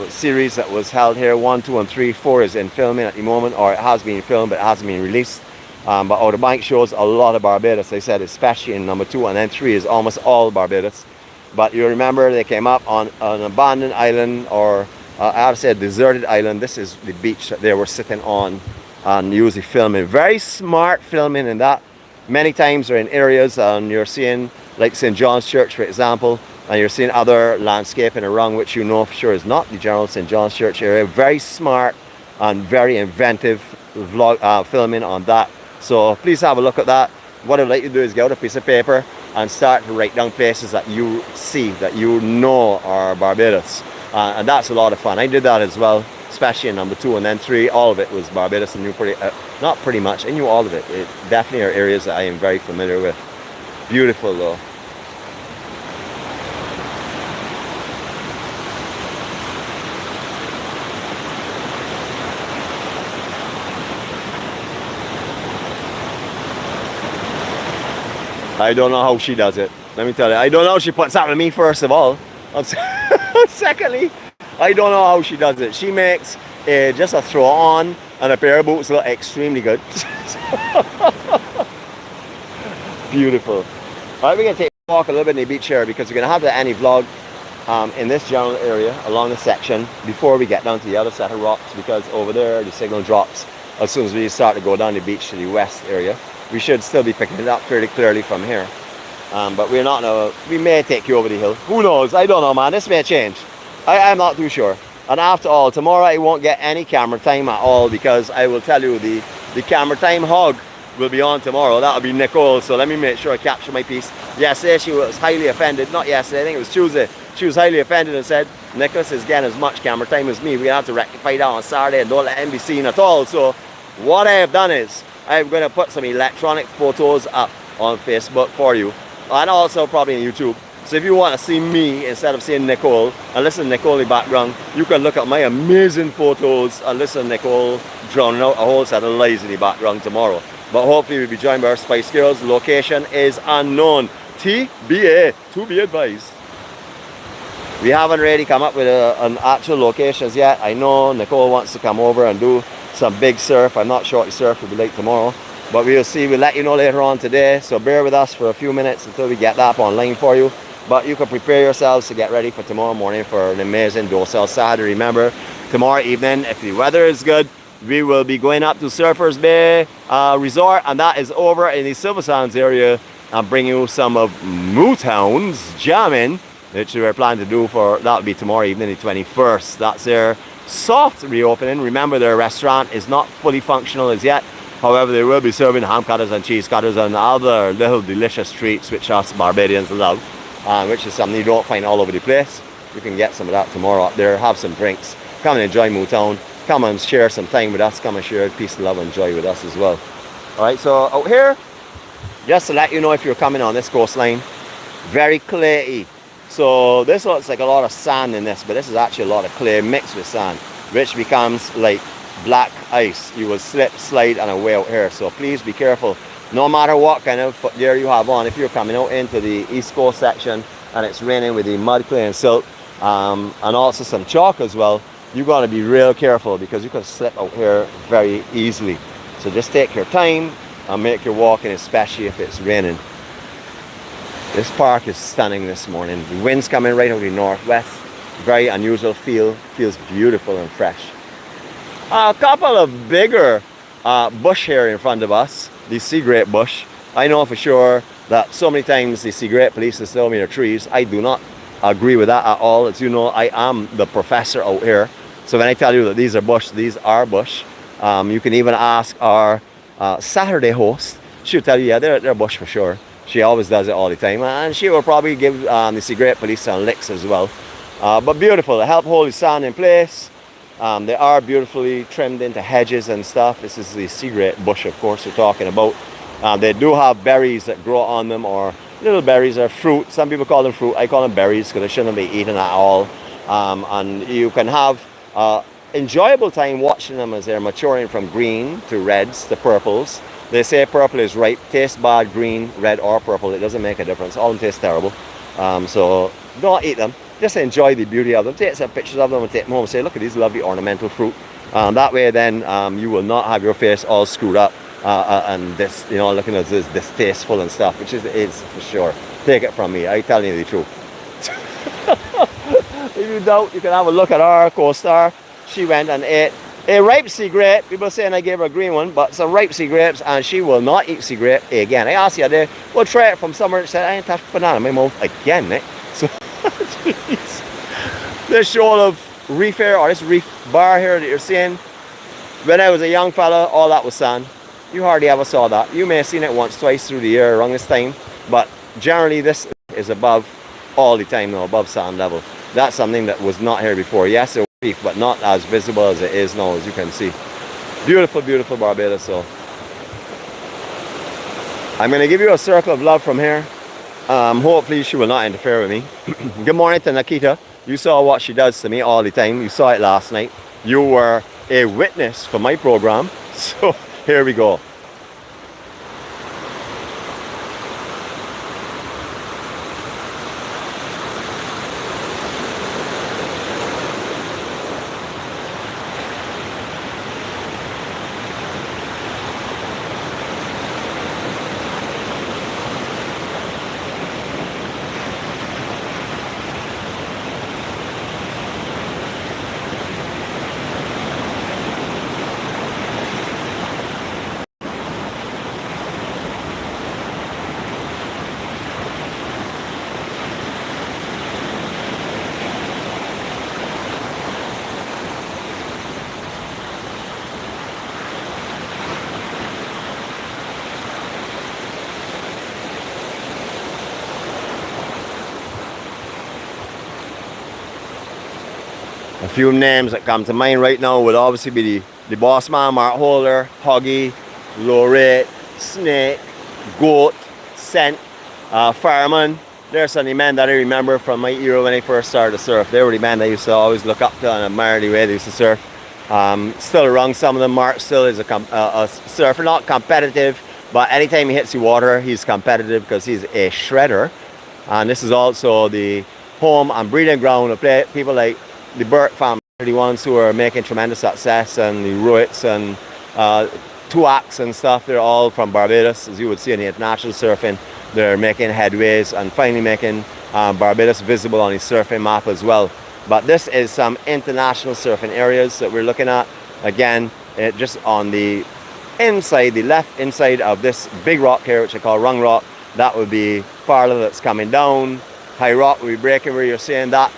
series that was held here. 1, 2 and 3, 4 is in filming at the moment, or it has been filmed but it hasn't been released. But Outer Banks shows a lot of Barbados, I said, especially in number 2, and then 3 is almost all Barbados. But you remember they came up on an abandoned island, or I would say a deserted island. This is the beach that they were sitting on and usually filming. Very smart filming in that. Many times they're in areas and you're seeing like St. John's Church, for example, and you're seeing other landscaping around, which you know for sure is not the general St. John's Church area. Very smart and very inventive filming on that. So please have a look at that. What I'd like you to do is get out a piece of paper and start to write down places that you see, that you know are Barbados. And that's a lot of fun. I did that as well, especially in number 2 and then 3. All of it was Barbados. I knew not pretty much, I knew all of it. It definitely are areas that I am very familiar with. Beautiful though. I don't know how she does it. Let me tell you, I don't know how she puts that with me, first of all. Secondly, I don't know how she does it. She makes just a throw on and a pair of boots look extremely good. Beautiful. All right, we're going to take a walk a little bit in the beach here, because we're going to have the any vlog in this general area along the section before we get down to the other set of rocks, because over there the signal drops as soon as we start to go down the beach to the west area. We should still be picking it up fairly clearly from here. But we're not, we may take you over the hill. Who knows? I don't know, man. This may change. I'm not too sure. And after all, tomorrow I won't get any camera time at all, because I will tell you the camera time hog will be on tomorrow. That'll be Nicole. So let me make sure I capture my piece. Yesterday she was highly offended. Not yesterday, I think it was Tuesday. She was highly offended and said, Nicholas is getting as much camera time as me. We're going to have to rectify that on Saturday and don't let him be seen at all. So what I have done is, I'm going to put some electronic photos up on Facebook for you, and also probably on YouTube. So if you want to see me instead of seeing Nicole and listen to Nicole in the background, you can look at my amazing photos and listen to Nicole drowning out a whole set of lies in the background tomorrow. But hopefully we'll be joined by our Spice Girls. Location is unknown. TBA, to be advised. We haven't really come up with an actual locations yet. I know Nicole wants to come over and do some big surf. I'm not sure what the surf will be like tomorrow, but we'll see. We'll let you know later on today, so bear with us for a few minutes until we get that up online for you. But you can prepare yourselves to get ready for tomorrow morning for an amazing 𝗳𝗟𝗃 Saturday. Remember, tomorrow evening, if the weather is good, we will be going up to Surfers Bay Resort, and that is over in the Silver Sands area, and bring you some of Mootown's jamming, which we're planning to do for, that will be tomorrow evening, the 21st. That's their soft reopening. Remember, their restaurant is not fully functional as yet. However, they will be serving ham cutters and cheese cutters and other little delicious treats which us Barbadians love, which is something you don't find all over the place. You can get some of that tomorrow up there. Have some drinks. Come and enjoy Mootown. Come and share some time with us. Come and share peace, love, and joy with us as well. Alright, so out here, just to let you know, if you're coming on this coastline, very clayey. So this looks like a lot of sand in this, but this is actually a lot of clay mixed with sand, which becomes like black ice. You will slip, slide, and away out here. So please be careful. No matter what kind of footgear you have on, if you're coming out into the East Coast section and it's raining with the mud, clay, and silt, and also some chalk as well, you got to be real careful because you can slip out here very easily. So just take your time and make your walking, especially if it's raining. This park is stunning this morning. The wind's coming right out of the northwest. Very unusual feel. Feels beautiful and fresh. A couple of bigger bush here in front of us. The 𝗂𝗟𝗍𝗏 bush. I know for sure that so many times the 𝗂𝗟𝗍𝗏 police has told me they're trees. I do not agree with that at all. As you know, I am the professor out here. So when I tell you that these are bush, these are bush. You can even ask our Saturday host. She'll tell you, yeah, they're bush for sure. She always does it all the time. And she will probably give the 𝗂𝗟𝗍𝗏 police some licks as well. But beautiful. They help hold the sand in place. They are beautifully trimmed into hedges and stuff. This is the 𝗂𝗟𝗍𝗏 bush, of course, we're talking about. They do have berries that grow on them, or little berries or fruit. Some people call them fruit. I call them berries because they shouldn't be eaten at all. And you can have enjoyable time watching them as they're maturing from green to reds to purples. They say purple is ripe. Tastes bad, green, red or purple. It doesn't make a difference. All of them taste terrible. So don't eat them. Just enjoy the beauty of them. Take some pictures of them and take them home and say, look at these lovely ornamental fruit. That way then you will not have your face all screwed up and this, you know, looking as this distasteful and stuff, which is for sure. Take it from me. I tell you the truth. If you doubt, you can have a look at our co-star. She went and ate a ripe 𝗂𝗟𝗍𝗏. People saying I gave her a green one, but some ripe 𝗂𝗟𝗍𝗏s, and she will not eat 𝗂𝗟𝗍𝗏 again. I asked the other day, we'll try it from somewhere. She said, I ain't touched banana in my mouth again, eh? So, this shoal of reef here, or this reef bar here that you're seeing, when I was a young fella, all that was sand. You hardly ever saw that. You may have seen it once, twice through the year around this time, but generally this is above all the time now, above sand level. That's something that was not here before. Yes, it was reef, but not as visible as it is now, as you can see. Beautiful, beautiful Barbados. So I'm going to give you a circle of love from here. Hopefully she will not interfere with me. Good morning to Nikita. You saw what she does to me all the time. You saw it last night. You were a witness for my program. So here we go. A few names that come to mind right now would obviously be the boss man, Mark Holder, Huggy, Lorette, Snake, Goat, Scent, Fireman. There's some of the men that I remember from my era when I first started to surf. They were the men I used to always look up to and admire the way they used to surf. Still around some of them. Mark still is a surfer, not competitive, but anytime he hits the water, he's competitive because he's a shredder. And this is also the home and breeding ground of people like the Burt family, the ones who are making tremendous success, and the Ruits and 𝗏𝗏 and stuff. They're all from Barbados, as you would see in the international surfing. They're making headways and finally making Barbados visible on the surfing map as well. But this is some international surfing areas that we're looking at. Again, just on the inside, the left inside of this big rock here, which I call Rung Rock, that would be parallel that's coming down. High Rock will be breaking where you're seeing that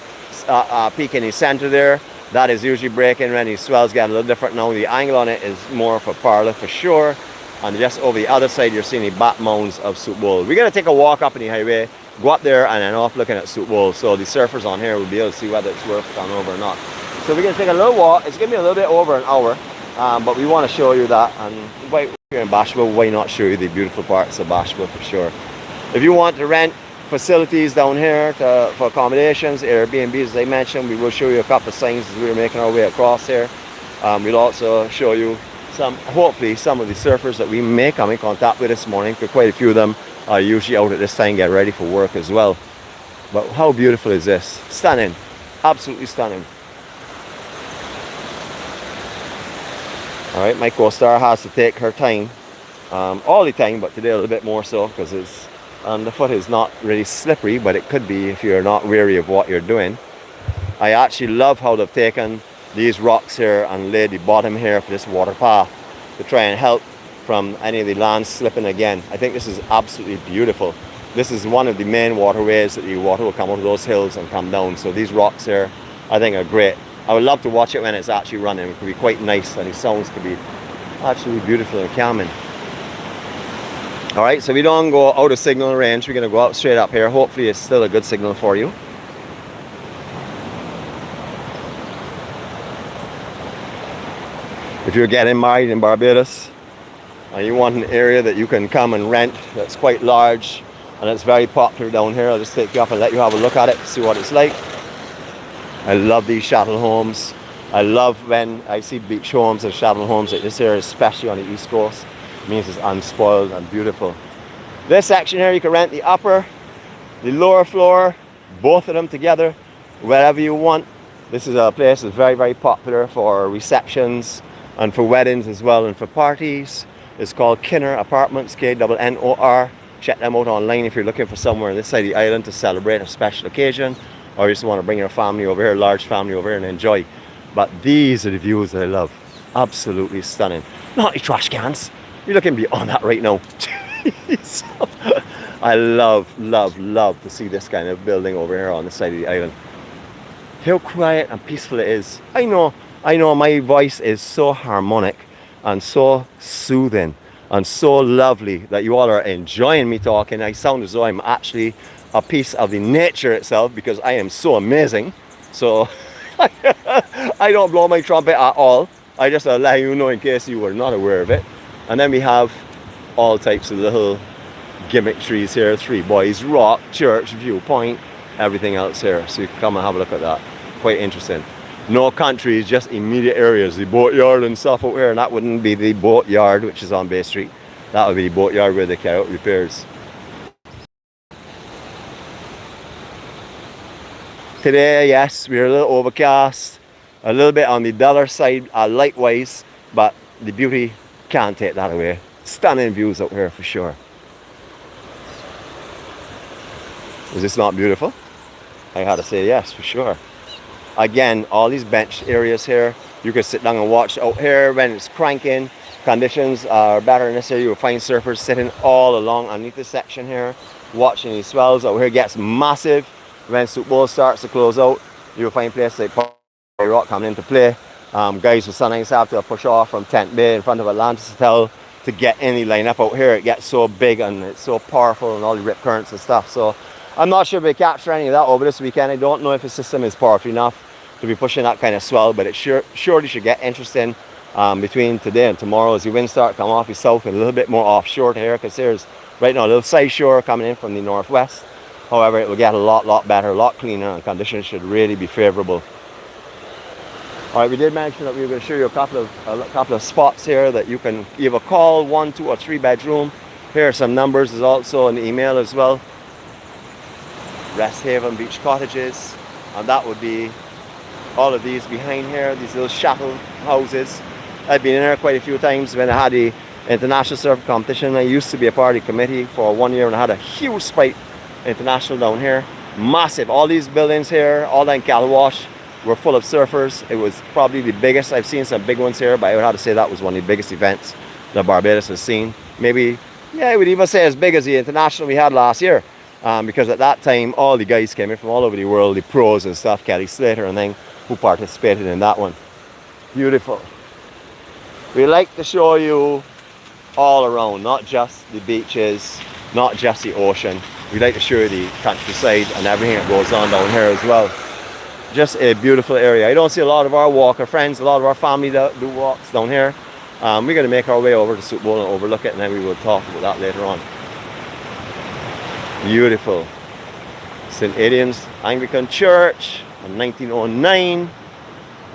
peak in the center there. That is usually breaking when the swells get a little different now. The angle on it is more for parallel for sure. And just over the other side, you're seeing the back mounds of 𝗁𝗏. We're going to take a walk up in the highway, go up there and then off looking at 𝗁𝗏. So the surfers on here will be able to see whether it's worth coming over or not. So we're going to take a little walk. It's going to be a little bit over an hour, but we want to show you that. And right here in Bathshaba, why not show you the beautiful parts of Bathshaba for sure. If you want to rent facilities down here for accommodations, Airbnbs, as I mentioned, we will show you a couple of signs as we're making our way across here. We'll also show you hopefully some of the surfers that we may come in contact with this morning, because quite a few of them are usually out at this time getting ready for work as well. But how beautiful is this? Stunning, absolutely stunning. Alright, my co-star has to take her time all the time, but today a little bit more so because it's the foot is not really slippery, but it could be if you're not wary of what you're doing. I actually love how they've taken these rocks here and laid the bottom here for this water path to try and help from any of the land slipping again. I think this is absolutely beautiful. This is one of the main waterways that the water will come out of those hills and come down. So these rocks here, I think, are great. I would love to watch it when it's actually running. It could be quite nice and the sounds could be actually beautiful and calming. Alright, so we don't go out of signal range. We're going to go out straight up here. Hopefully it's still a good signal for you. If you're getting married in Barbados and you want an area that you can come and rent that's quite large and it's very popular down here, I'll just take you up and let you have a look at it, see what it's like. I love these chattel homes. I love when I see beach homes and chattel homes like this here, especially on the east coast. It means it's unspoiled and beautiful. This section here, you can rent the upper, the lower floor, both of them together, wherever you want. This is a place that's very, very popular for receptions and for weddings as well, and for parties. It's called 𝗁𝗏 Apartments, 𝗁𝗏. Check them out online if you're looking for somewhere on this side of the island to celebrate a special occasion, or you just want to bring your family over here, large family over here, and enjoy. But these are the views that I love. Absolutely stunning. Not the trash cans. You're looking beyond that right now. Jeez. I love to see this kind of building over here on the side of the island. How quiet and peaceful it is. I know my voice is so harmonic and so soothing and so lovely that you all are enjoying me talking. I sound as though I'm actually a piece of the nature itself because I am so amazing. So I don't blow my trumpet at all. I just let you know in case you were not aware of it. And then we have all types of little gimmick trees here. 3 Boys Rock, church, viewpoint, everything else here. So you can come and have a look at that. Quite interesting. No countries, just immediate areas. The boatyard and stuff out here, and that wouldn't be the boatyard which is on Bay Street. That would be the boatyard where they carry out repairs. Today, yes, we're a little overcast, a little bit on the duller side, likewise, but the beauty can't take that away. Stunning views out here for sure. Is this not beautiful? I had to say yes, for sure. Again, all these bench areas here, you can sit down and watch out here when it's cranking. Conditions are better in this area. You'll find surfers sitting all along underneath this section here, watching these swells. Out here it gets massive. When 𝗁𝗏𝗏 starts to close out, you'll find places like Party Rock coming into play. Guys with sometimes have to push off from Tent Bay in front of Atlantis Hotel to get any lineup out here. It gets so big and it's so powerful and all the rip currents and stuff. So I'm not sure if we capture any of that over this weekend. I don't know if the system is powerful enough to be pushing that kind of swell, but it surely should get interesting between today and tomorrow as the winds start coming off the south and a little bit more offshore here, because there's right now a little side shore coming in from the northwest. However, it will get a lot better, a lot cleaner, and conditions should really be favorable. All right, we did mention that we were going to show you a couple of spots here that you can either call, 1, 2, or 3 bedroom. Here are some numbers. There's also an email as well. Resthaven Beach Cottages, and that would be all of these behind here, these little chattel houses. I've been in there quite a few times when I had the international surf competition. I used to be a part of the committee for 1 year and I had a huge spike international down here. Massive. All these buildings here, all that in Calwash, were full of surfers. It was probably the biggest. I've seen some big ones here, but I would have to say that was one of the biggest events that Barbados has seen. Maybe, yeah, I would even say as big as the international we had last year. Because at that time, all the guys came in from all over the world, the pros and stuff, Kelly Slater and then, who participated in that one. Beautiful. We like to show you all around, not just the beaches, not just the ocean. We like to show you the countryside and everything that goes on down here as well. Just a beautiful area. I don't see a lot of our walker friends, a lot of our family that do walks down here. We're going to make our way over to 𝗁𝗏𝗏 and overlook it, and then we will talk about that later on. Beautiful. St. Aidan's Anglican Church in 1909.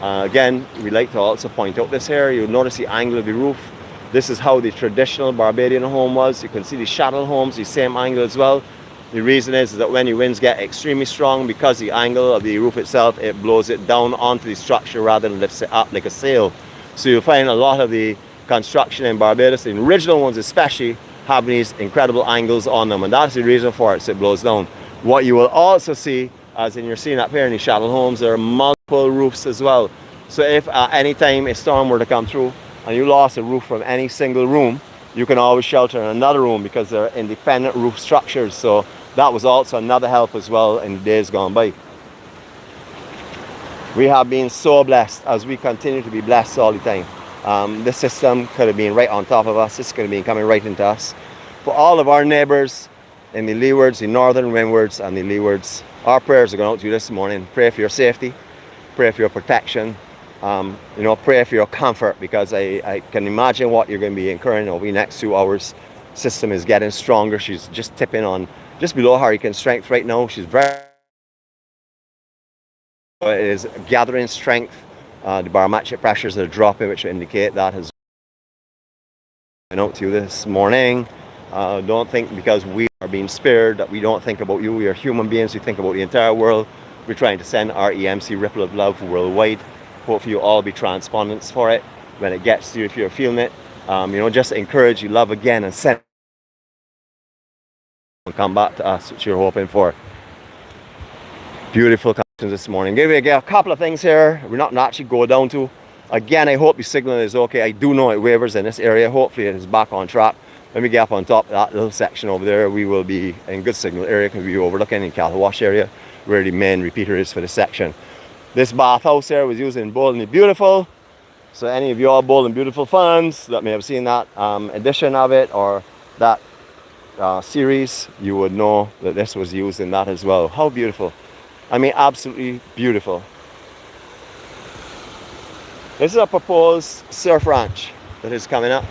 Again, we like to also point out this here. You'll notice the angle of the roof. This is how the traditional Barbadian home was. You can see the chattel homes, the same angle as well. The reason is that when the winds get extremely strong, because the angle of the roof itself, it blows it down onto the structure rather than lifts it up like a sail. So you'll find a lot of the construction in Barbados, the original ones especially, have these incredible angles on them, and that's the reason for it, so it blows down. What you will also see, as in you're seeing up here in these shallow homes, there are multiple roofs as well. So if at any time a storm were to come through and you lost a roof from any single room, you can always shelter in another room because they're independent roof structures. So that was also another help as well in the days gone by. We have been so blessed, as we continue to be blessed all the time. This system could have been right on top of us. This could have been coming right into us. For all of our neighbors in the leewards, the northern windwards and the leewards, our prayers are going out to you this morning. Pray for your safety, pray for your protection, you know, pray for your comfort, because I can imagine what you're going to be incurring over the next 2 hours. System is getting stronger. She's just tipping on just below hurricane strength right now. She's very, it is gathering strength. The barometric pressures are dropping, which indicate that has been out to you this morning. Don't think because we are being spared that we don't think about you. We are human beings. We think about the entire world. We're trying to send our EMC ripple of love worldwide. Hopefully you'll all be transpondents for it when it gets to you, if you're feeling it. You know, just encourage you, love again, and send and come back to us, which you're hoping for. Beautiful conditions this morning. Give you a couple of things here we're not actually go down to. Again, I hope the signal is okay. I do know it wavers in this area. Hopefully it is back on track. When we get up on top of that little section over there, we will be in good signal area, because we'll be overlooking in 𝗏𝗏 area where the main repeater is for this section. This bathhouse here was used in Bold and Beautiful. So any of you all Bold and Beautiful fans that may have seen that edition of it, or that series, you would know that this was used in that as well. How beautiful. I mean, absolutely beautiful. This is a proposed surf ranch that is coming up.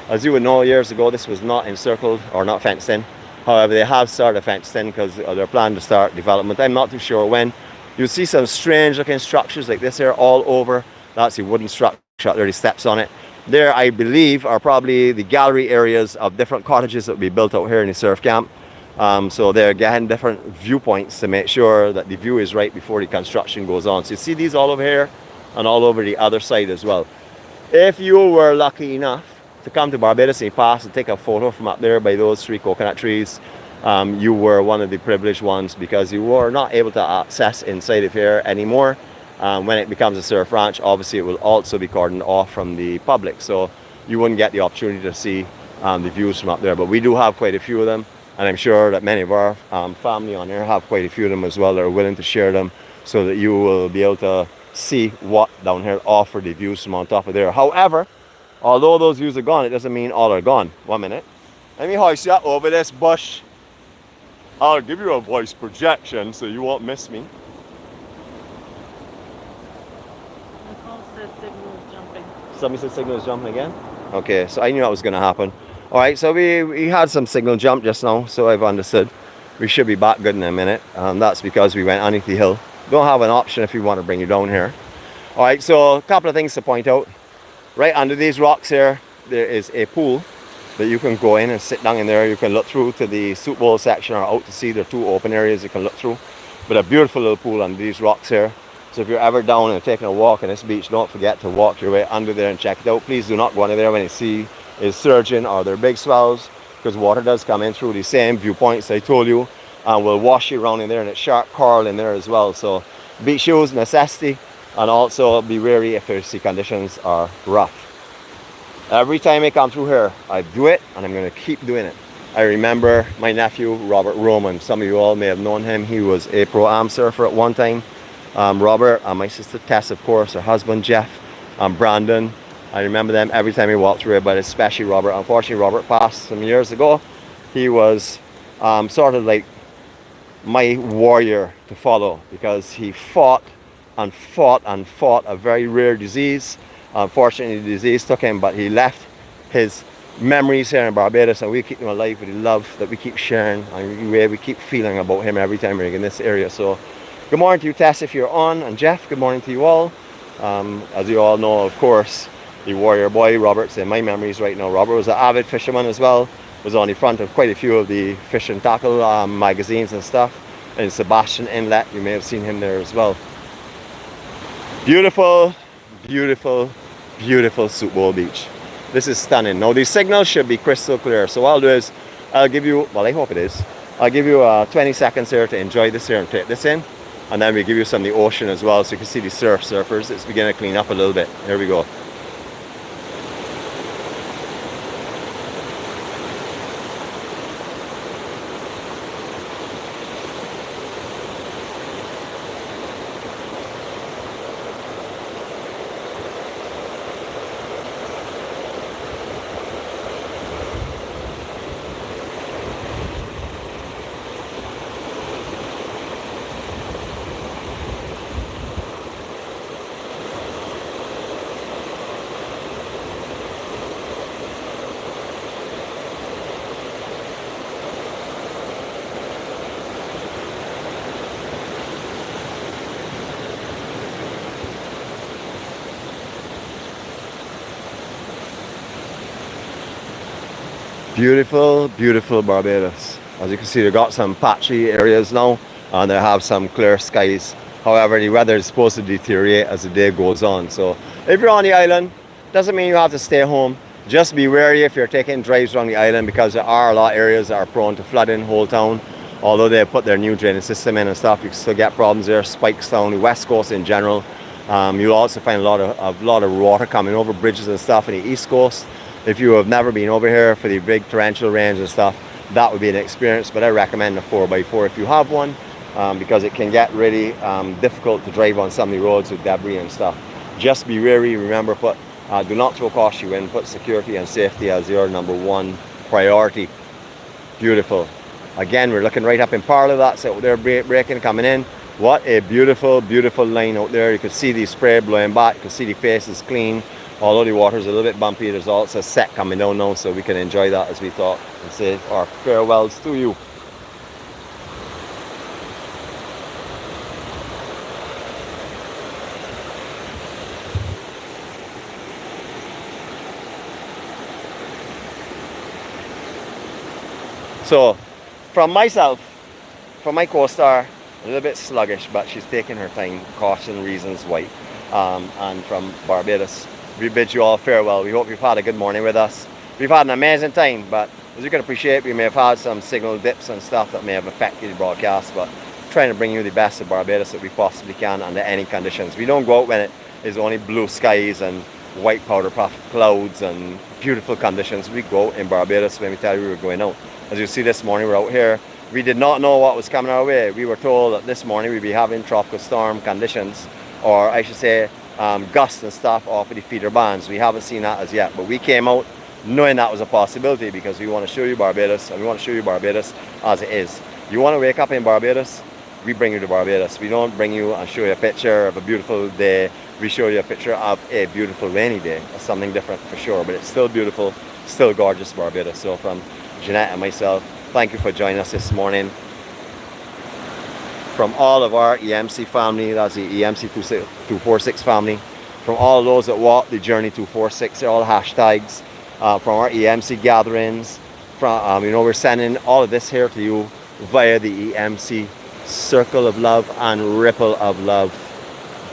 As you would know, years ago this was not encircled or not fenced in. However, they have started fenced in because they're planning to start development. I'm not too sure when. You'll see some strange looking structures like this here all over. That's the wooden structure, there are the steps on it. There, I believe, are probably the gallery areas of different cottages that will be built out here in the surf camp. So they're getting different viewpoints to make sure that the view is right before the construction goes on. So you see these all over here and all over the other side as well. If you were lucky enough to come to Barbados and you pass and take a photo from up there by those 3 coconut trees, you were one of the privileged ones, because you were not able to access inside of here anymore. When it becomes a surf ranch, obviously it will also be cordoned off from the public, so you wouldn't get the opportunity to see the views from up there. But we do have quite a few of them, and I'm sure that many of our family on here have quite a few of them as well that are willing to share them, so that you will be able to see what down here offer the views from on top of there. However, although those views are gone, it doesn't mean all are gone. 1 minute. Let me hoist you up over this bush. I'll give you a voice projection so you won't miss me. Nicole said signal is jumping. Somebody said signal is jumping again? Okay, so I knew that was going to happen. Alright, so we had some signal jump just now, so I've understood. We should be back good in a minute. That's because we went underneath the hill. Don't have an option if we want to bring you down here. Alright, so a couple of things to point out. Right under these rocks here, there is a pool that you can go in and sit down in there. You can look through to the soup bowl section or out to sea. There are 2 open areas you can look through. But a beautiful little pool under these rocks here. So if you're ever down and taking a walk on this beach, don't forget to walk your way under there and check it out. Please do not go under there when you see is surging or there are big swells, because water does come in through the same viewpoints I told you, and will wash you around in there, and it's sharp coral in there as well. So beach shoes, necessity, and also be wary if the sea conditions are rough. Every time I come through here, I do it, and I'm going to keep doing it. I remember my nephew, Robert Roman. Some of you all may have known him. He was a pro-am surfer at one time. Robert and my sister Tess, of course, her husband Jeff, and Brandon. I remember them every time I walked through it, but especially Robert. Unfortunately, Robert passed some years ago. He was sort of like my warrior to follow, because he fought and fought and fought a very rare disease. Unfortunately, the disease took him, but he left his memories here in Barbados, and we keep him alive with the love that we keep sharing and we keep feeling about him every time we're in this area. So good morning to you, Tess, if you're on, and Jeff, good morning to you all. As you all know, of course, the warrior boy Robert's in my memories right now. Robert was an avid fisherman as well, was on the front of quite a few of the fish and tackle magazines and stuff. In Sebastian Inlet, you may have seen him there as well. Beautiful, beautiful beautiful 𝗁𝗏𝗏 beach. This is stunning. Now these signals should be crystal clear. So what I'll do is, I'll give you, well, I hope it is, I'll give you 20 seconds here to enjoy this here and take this in. And then we give you some of the ocean as well, so you can see the surfers. It's beginning to clean up a little bit. Here we go. Beautiful, beautiful Barbados. As you can see, they've got some patchy areas now, and they have some clear skies. However, the weather is supposed to deteriorate as the day goes on. So if you're on the island, doesn't mean you have to stay home. Just be wary if you're taking drives around the island, because there are a lot of areas that are prone to flooding whole town. Although they put their new drainage system in and stuff, you can still get problems there. Spikes down the west coast in general. You'll also find a lot of water coming over bridges and stuff in the east coast. If you have never been over here for the big torrential rains and stuff, that would be an experience. But I recommend a 4x4 if you have one, because it can get really difficult to drive on some of the roads with debris and stuff. Just be wary. Remember, do not throw caution in. Put security and safety as your #1 priority. Beautiful. Again, we're looking right up in Parla. That's out there breaking, coming in. What a beautiful, beautiful line out there. You can see the spray blowing back. You can see the face is clean. Although the water is a little bit bumpy, there's also a set coming down now, so we can enjoy that as we talk and say our farewells to you. So, from myself, from my co-star, a little bit sluggish, but she's taking her time, caution reasons why. And from Barbados, we bid you all farewell. We hope you've had a good morning with us. We've had an amazing time, but as you can appreciate, we may have had some signal dips and stuff that may have affected the broadcast, but trying to bring you the best of Barbados that we possibly can under any conditions. We don't go out when it is only blue skies and white powder puff clouds and beautiful conditions. We go out in Barbados when we tell you we were going out. As you see this morning, we're out here. We did not know what was coming our way. We were told that this morning we'd be having tropical storm conditions, or I should say gusts and stuff off of the feeder bands. We haven't seen that as yet, but we came out knowing that was a possibility, because we want to show you Barbados, and we want to show you Barbados as it is. You want to wake up in Barbados, we bring you to Barbados. We don't bring you and show you a picture of a beautiful day. We show you a picture of a beautiful rainy day. That's something different for sure, but it's still beautiful, still gorgeous Barbados. So from Jeanette and myself, thank you for joining us this morning. From all of our EMC family, that's the EMC-246 family, from all those that walk the journey 246, they're all hashtags, from our EMC gatherings, from we're sending all of this here to you via the EMC Circle of Love and Ripple of Love.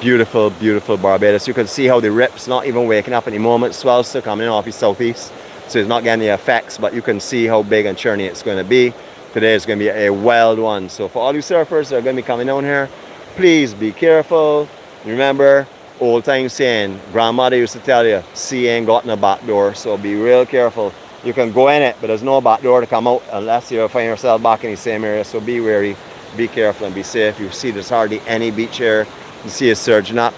Beautiful, beautiful Barbados. You can see how the rip's not even waking up at the moment. Swell's still coming in off the southeast, so it's not getting the effects, but you can see how big and churny it's going to be. Today is going to be a wild one. So for all you surfers that are going to be coming down here, please be careful. Remember, old time saying, grandmother used to tell you, sea ain't got no back door, so be real careful. You can go in it, but there's no back door to come out unless you find yourself back in the same area. So be wary, be careful, and be safe. You see there's hardly any beach here. You see it's surging up.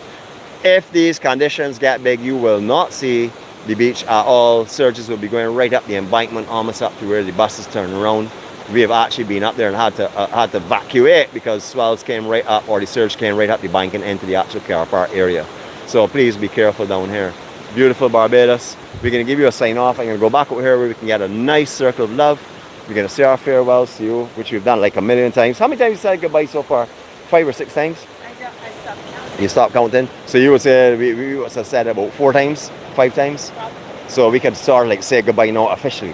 If these conditions get big, you will not see the beach at all. Surges will be going right up the embankment, almost up to where the buses turn around. We have actually been up there and had to evacuate because swells came right up, or the surge came right up the bank and into the actual car park area. So please be careful down here. Beautiful Barbados. We're going to give you a sign off. I'm going to go back over here where we can get a nice circle of love. We're going to say our farewells to you, which we've done like a million times. How many times have you said goodbye so far? 5 or 6 times? I stopped counting. You stopped counting? So you would say, we must have said about 4 times, 5 times? Probably. So we could sort of like say goodbye now officially.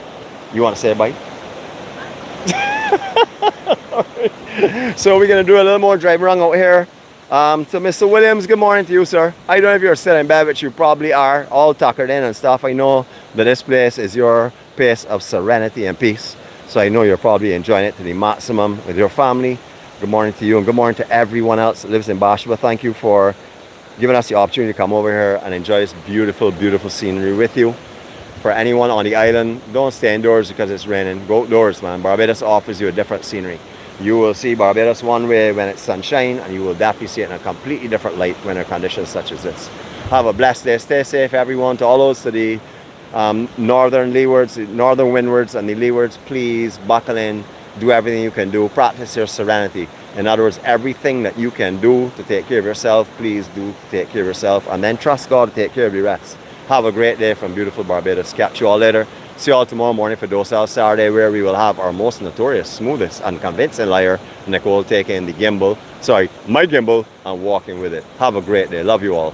You want to say bye? So we're going to do a little more drive around out here. To Mr. Williams, good morning to you, sir. I don't know if you're still in bed, but you probably are, all tuckered in and stuff. I know that this place is your place of serenity and peace. So I know you're probably enjoying it to the maximum with your family. Good morning to you, and good morning to everyone else that lives in Bathshaba. Thank you for giving us the opportunity to come over here and enjoy this beautiful, beautiful scenery with you. For anyone on the island, don't stay indoors because it's raining. Go outdoors, man. Barbados offers you a different scenery. You will see Barbados one way when it's sunshine, and you will definitely see it in a completely different light when there are conditions such as this. Have a blessed day. Stay safe, everyone. To all those to the northern leewards, northern windwards and the leewards, please buckle in. Do everything you can do. Practice your serenity. In other words, everything that you can do to take care of yourself, please do take care of yourself. And then trust God to take care of the rest. Have a great day from beautiful Barbados. Catch you all later. See you all tomorrow morning for 𝗳𝗟𝗘𝗏 Saturday, where we will have our most notorious, smoothest and convincing liar, Nicole, taking the gimbal, my gimbal, and walking with it. Have a great day. Love you all.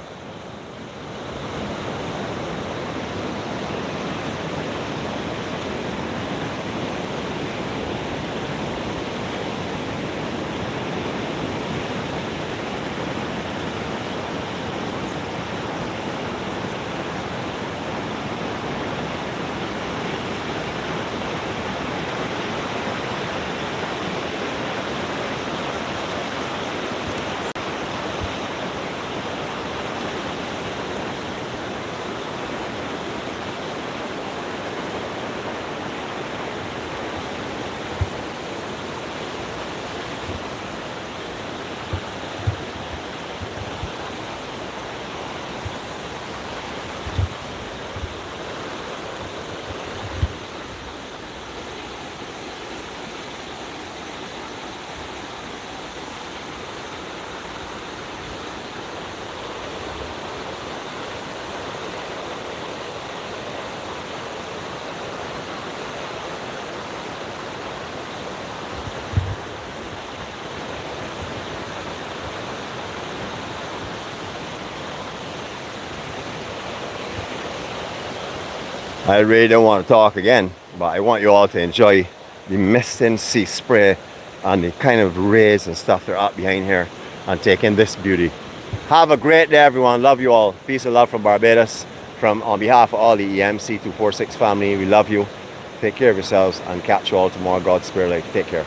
I really don't want to talk again, but I want you all to enjoy the misting sea spray and the kind of rays and stuff that are up behind here, and take in this beauty. Have a great day, everyone. Love you all. Peace and love from Barbados. On behalf of all the EMC-246 family, we love you. Take care of yourselves, and catch you all tomorrow. God's spirit life. Take care.